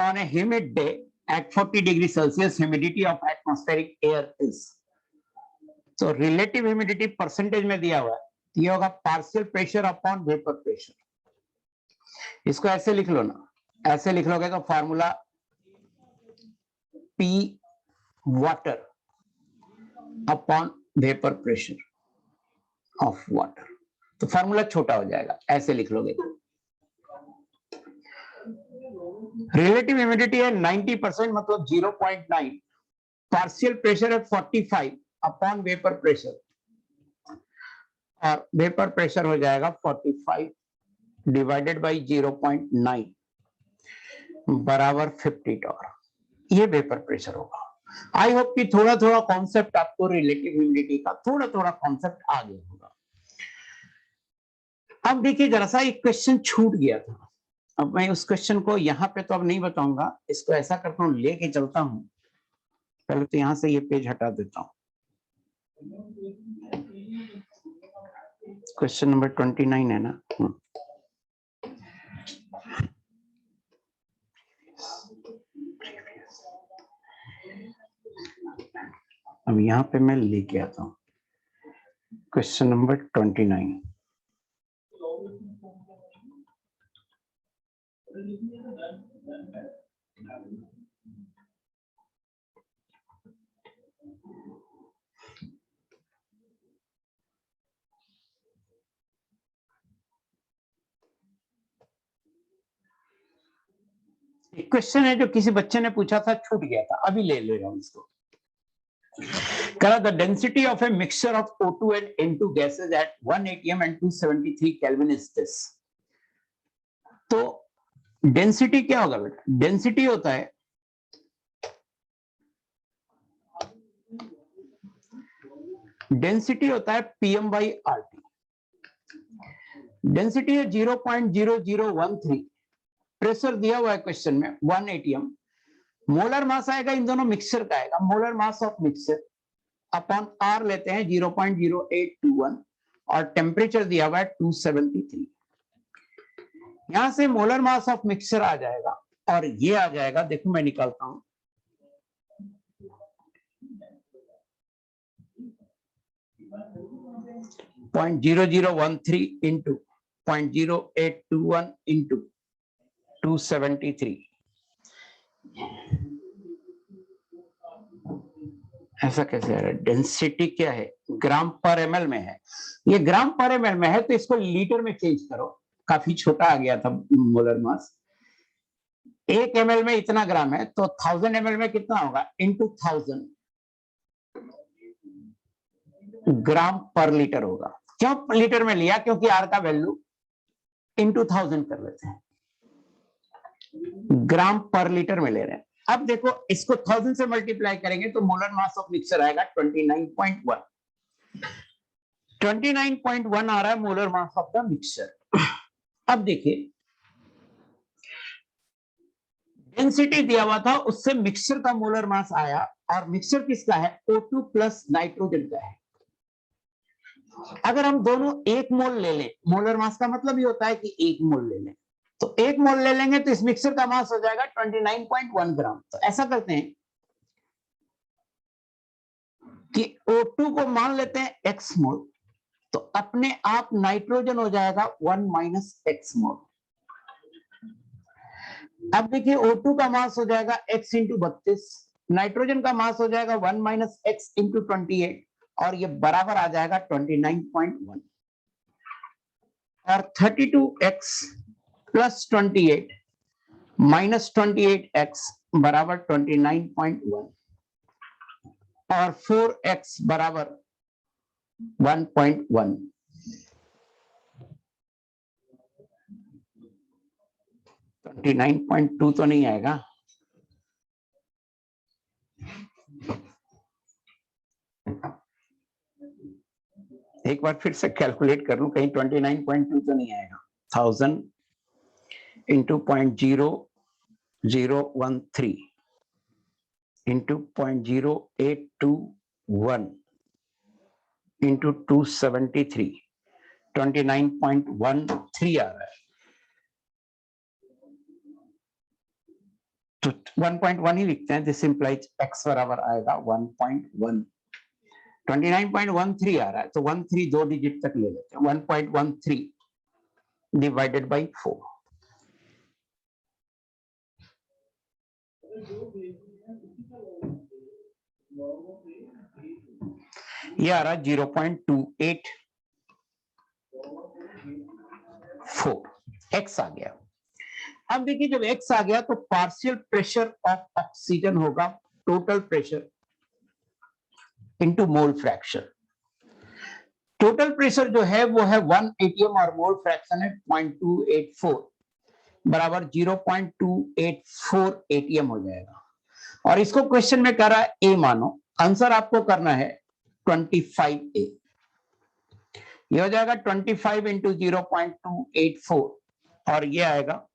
On a humid day at 40 degree Celsius, humidity of atmospheric air is, तो रिलेटिव ह्यूमिडिटी परसेंटेज में दिया हुआ है, ये होगा partial pressure upon vapour pressure. इसको ऐसे लिख लो ना, ऐसे लिख लोगे तो formula P water upon vapour pressure of water, तो फॉर्मूला छोटा हो जाएगा, ऐसे लिख लोगे। रिलेटिव ह्यूमिडिटी है 90% मतलब 0.9, पार्शियल प्रेशर है 45 अपॉन वेपर प्रेशर, और वेपर प्रेशर हो जाएगा 45 डिवाइडेड बाय 0.9 बराबर 50 टॉर। ये वेपर प्रेशर होगा। आई होप कि थोड़ा थोड़ा कॉन्सेप्ट आपको रिलेटिव ह्यूमिडिटी का थोड़ा थोड़ा कॉन्सेप्ट आ गया होगा। अब देखिए जरा सा एक क्वेश्चन छूट गया था, अब मैं उस क्वेश्चन को यहाँ पे तो अब नहीं बताऊंगा, इसको ऐसा करता हूँ लेके चलता हूँ। पहले तो यहाँ से ये पेज हटा देता हूँ। क्वेश्चन नंबर 29 है ना। अब यहाँ पे मैं लेके आता हूँ क्वेश्चन नंबर 29। एक क्वेश्चन है जो किसी बच्चे ने पूछा था, छूट गया था, अभी ले रहा हूं इसको। करा the density of a mixture of O2 and N2 gases at 1 atm and 273 Kelvin is this। तो डेंसिटी क्या होगा बेटा? डेंसिटी होता है PM/RT। डेंसिटी है 0.0013, प्रेशर दिया हुआ है क्वेश्चन में 1 atm, मोलर मास आएगा इन दोनों मिक्सचर का आएगा, molar mass of mixture upon R लेते हैं 0.0821 और टेम्परेचर दिया हुआ है 273। यहां से मोलर मास ऑफ मिक्सचर आ जाएगा और ये आ जाएगा, देखो मैं निकालता हूं, 0.0013 into 0.0821 into 273, ऐसा कैसे है? डेंसिटी क्या है? ग्राम पर एमएल में है। ये ग्राम पर एमएल में है तो इसको लीटर में चेंज करो, काफी छोटा आ गया था मोलर मास। 1 ml में इतना ग्राम है तो 1000 ml में कितना होगा? इंटू 1000 ग्राम पर लीटर होगा। क्यों लीटर में लिया? क्योंकि आर का वैल्यू इंटू 1000 कर लेते हैं, ग्राम पर लीटर में ले रहे हैं। अब देखो इसको 1000 से मल्टीप्लाई करेंगे तो मोलर मास ऑफ मिक्सचर आएगा 29.1। 29.1 आ रहा है molar mass of the mixture. अब देखिए डेंसिटी दिया हुआ था, उससे मिक्सचर का मोलर मास आया, और मिक्सचर किसका है? O2 प्लस नाइट्रोजन का है। अगर हम दोनों 1 मोल ले लें, मोलर मास का मतलब ये होता है कि 1 मोल ले लें, तो 1 मोल ले लेंगे तो इस मिक्सचर का मास हो जाएगा 29.1 ग्राम। तो ऐसा करते हैं कि O2 को मान लेते हैं x मोल, तो अपने आप नाइट्रोजन हो जाएगा 1 माइनस x मोल। अब देखिए O2 का मास हो जाएगा x इंटू 32, नाइट्रोजन का मास हो जाएगा 1 माइनस x इंटू 28, और ये बराबर आ जाएगा 29.1। और 32x प्लस 28 माइनस 28x बराबर 29.1, और 4x बराबर 1.1। 29.2 तो नहीं आएगा। एक बार फिर से कैलकुलेट कर लूं, कहीं 29.2 तो नहीं आएगा। 1000 इंटू 0.0013 इंटू 0.0821 इंटू 273, 29.13 आ रहा है। तो 1.1 ही लिखते हैं, दिस इंप्लाइज x बराबर आएगा 1.1। 29.13 आ रहा है, तो 13 दो डिजिट तक ले लेते हैं। 1.13 डिवाइडेड बाई 4, ये आ रहा है 0.284, x आ गया। अब देखिए जब x आ गया तो पार्शियल प्रेशर ऑफ ऑक्सीजन होगा total pressure into mole fraction. Total pressure जो है वो है 1 atm और मोल फ्रैक्शन है 0.284 बराबर 0.284 atm हो जाएगा। और इसको क्वेश्चन में कह रहा है ए मानो, आंसर आपको करना है 25A। ये हो जाएगा 25 इंटू 0.284, और ये आएगा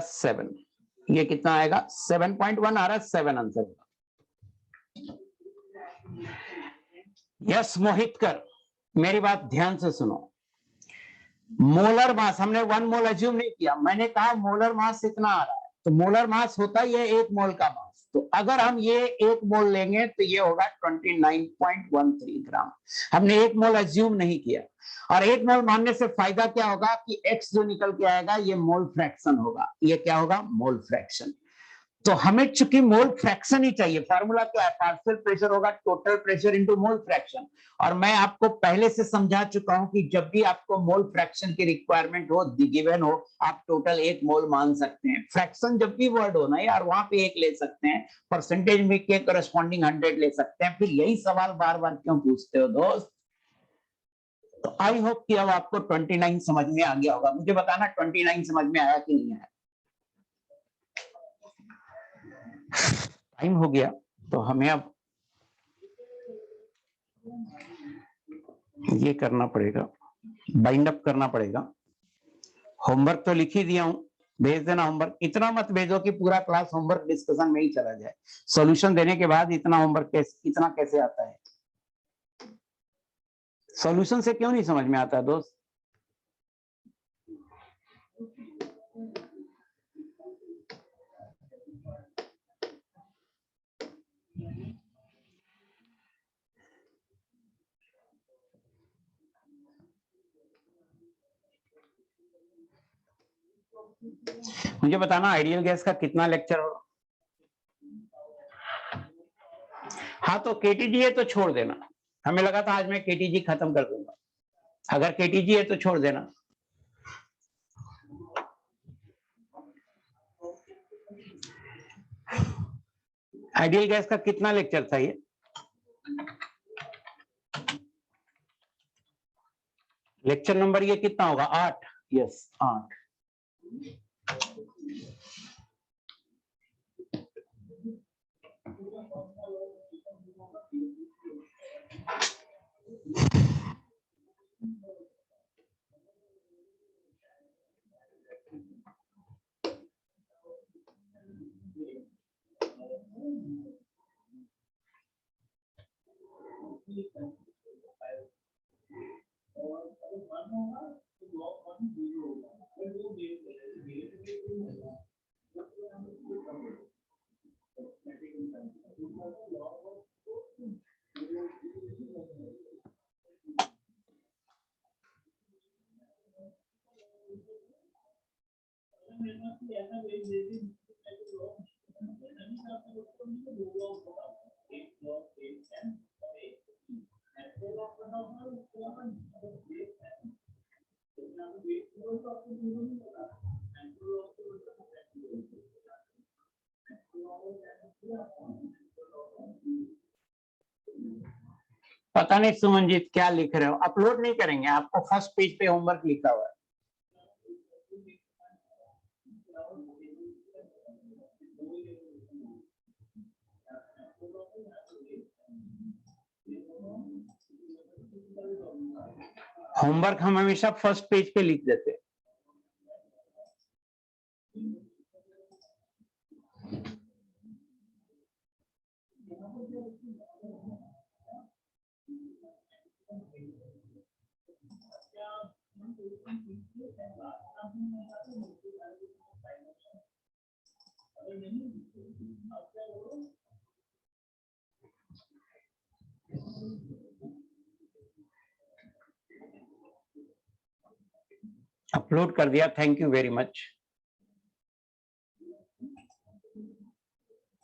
7। ये कितना आएगा? 7.1 आ रहा है, 7 आंसर। यस मोहित कर, मेरी बात ध्यान से सुनो। मोलर मास हमने 1 मोल अज्यूम नहीं किया, मैंने कहा मोलर मास इतना आ रहा है, तो मोलर मास होता ही है 1 मोल का मास। तो अगर हम ये 1 मोल लेंगे तो ये होगा 29.13 ग्राम। हमने 1 मोल अज्यूम नहीं किया, और 1 मोल मानने से फायदा क्या होगा कि x जो निकल के आएगा ये मोल फ्रैक्शन होगा। ये क्या होगा? Mole fraction. तो हमें चूंकि मोल फ्रैक्शन ही चाहिए, फार्मूला क्या है? पार्शियल प्रेशर होगा total pressure into mole fraction. और मैं आपको पहले से समझा चुका हूं कि जब भी आपको मोल फ्रैक्शन की रिक्वायरमेंट हो, गिवन हो, आप टोटल 1 मोल मान सकते हैं। फ्रैक्शन जब भी वर्ड हो ना यार, वहां पे 1 ले सकते हैं, परसेंटेज में के करस्पॉन्डिंग 100 ले सकते हैं। फिर यही सवाल बार बार क्यों पूछते हो दोस्त? तो आई होप कि अब आपको 29 समझ में आ गया होगा। मुझे बताना 29 समझ में आया कि नहीं आया। टाइम हो गया तो हमें अब ये करना पड़ेगा, बाइंड अप करना पड़ेगा। होमवर्क तो लिख ही दिया हूं, भेज देना होमवर्क। इतना मत भेजो कि पूरा क्लास होमवर्क डिस्कशन में ही चला जाए। सॉल्यूशन देने के बाद इतना होमवर्क इतना कैसे आता है? सॉल्यूशन से क्यों नहीं समझ में आता है दोस्त? मुझे बताना आइडियल गैस का कितना लेक्चर हो। हाँ तो केटीजी है तो छोड़ देना, हमें लगा था आज मैं केटीजी खत्म कर दूंगा, अगर केटीजी है तो छोड़ देना। आइडियल गैस का कितना लेक्चर था ये? लेक्चर नंबर ये कितना होगा? 8। यस 8। पता नहीं सुमनजीत क्या लिख रहे हो, अपलोड नहीं करेंगे, आपको फर्स्ट पेज पे होमवर्क लिखा हुआ है। होमवर्क हम हमेशा फर्स्ट पेज पे लिख देते हैं। अपलोड कर दिया, थैंक यू वेरी मच।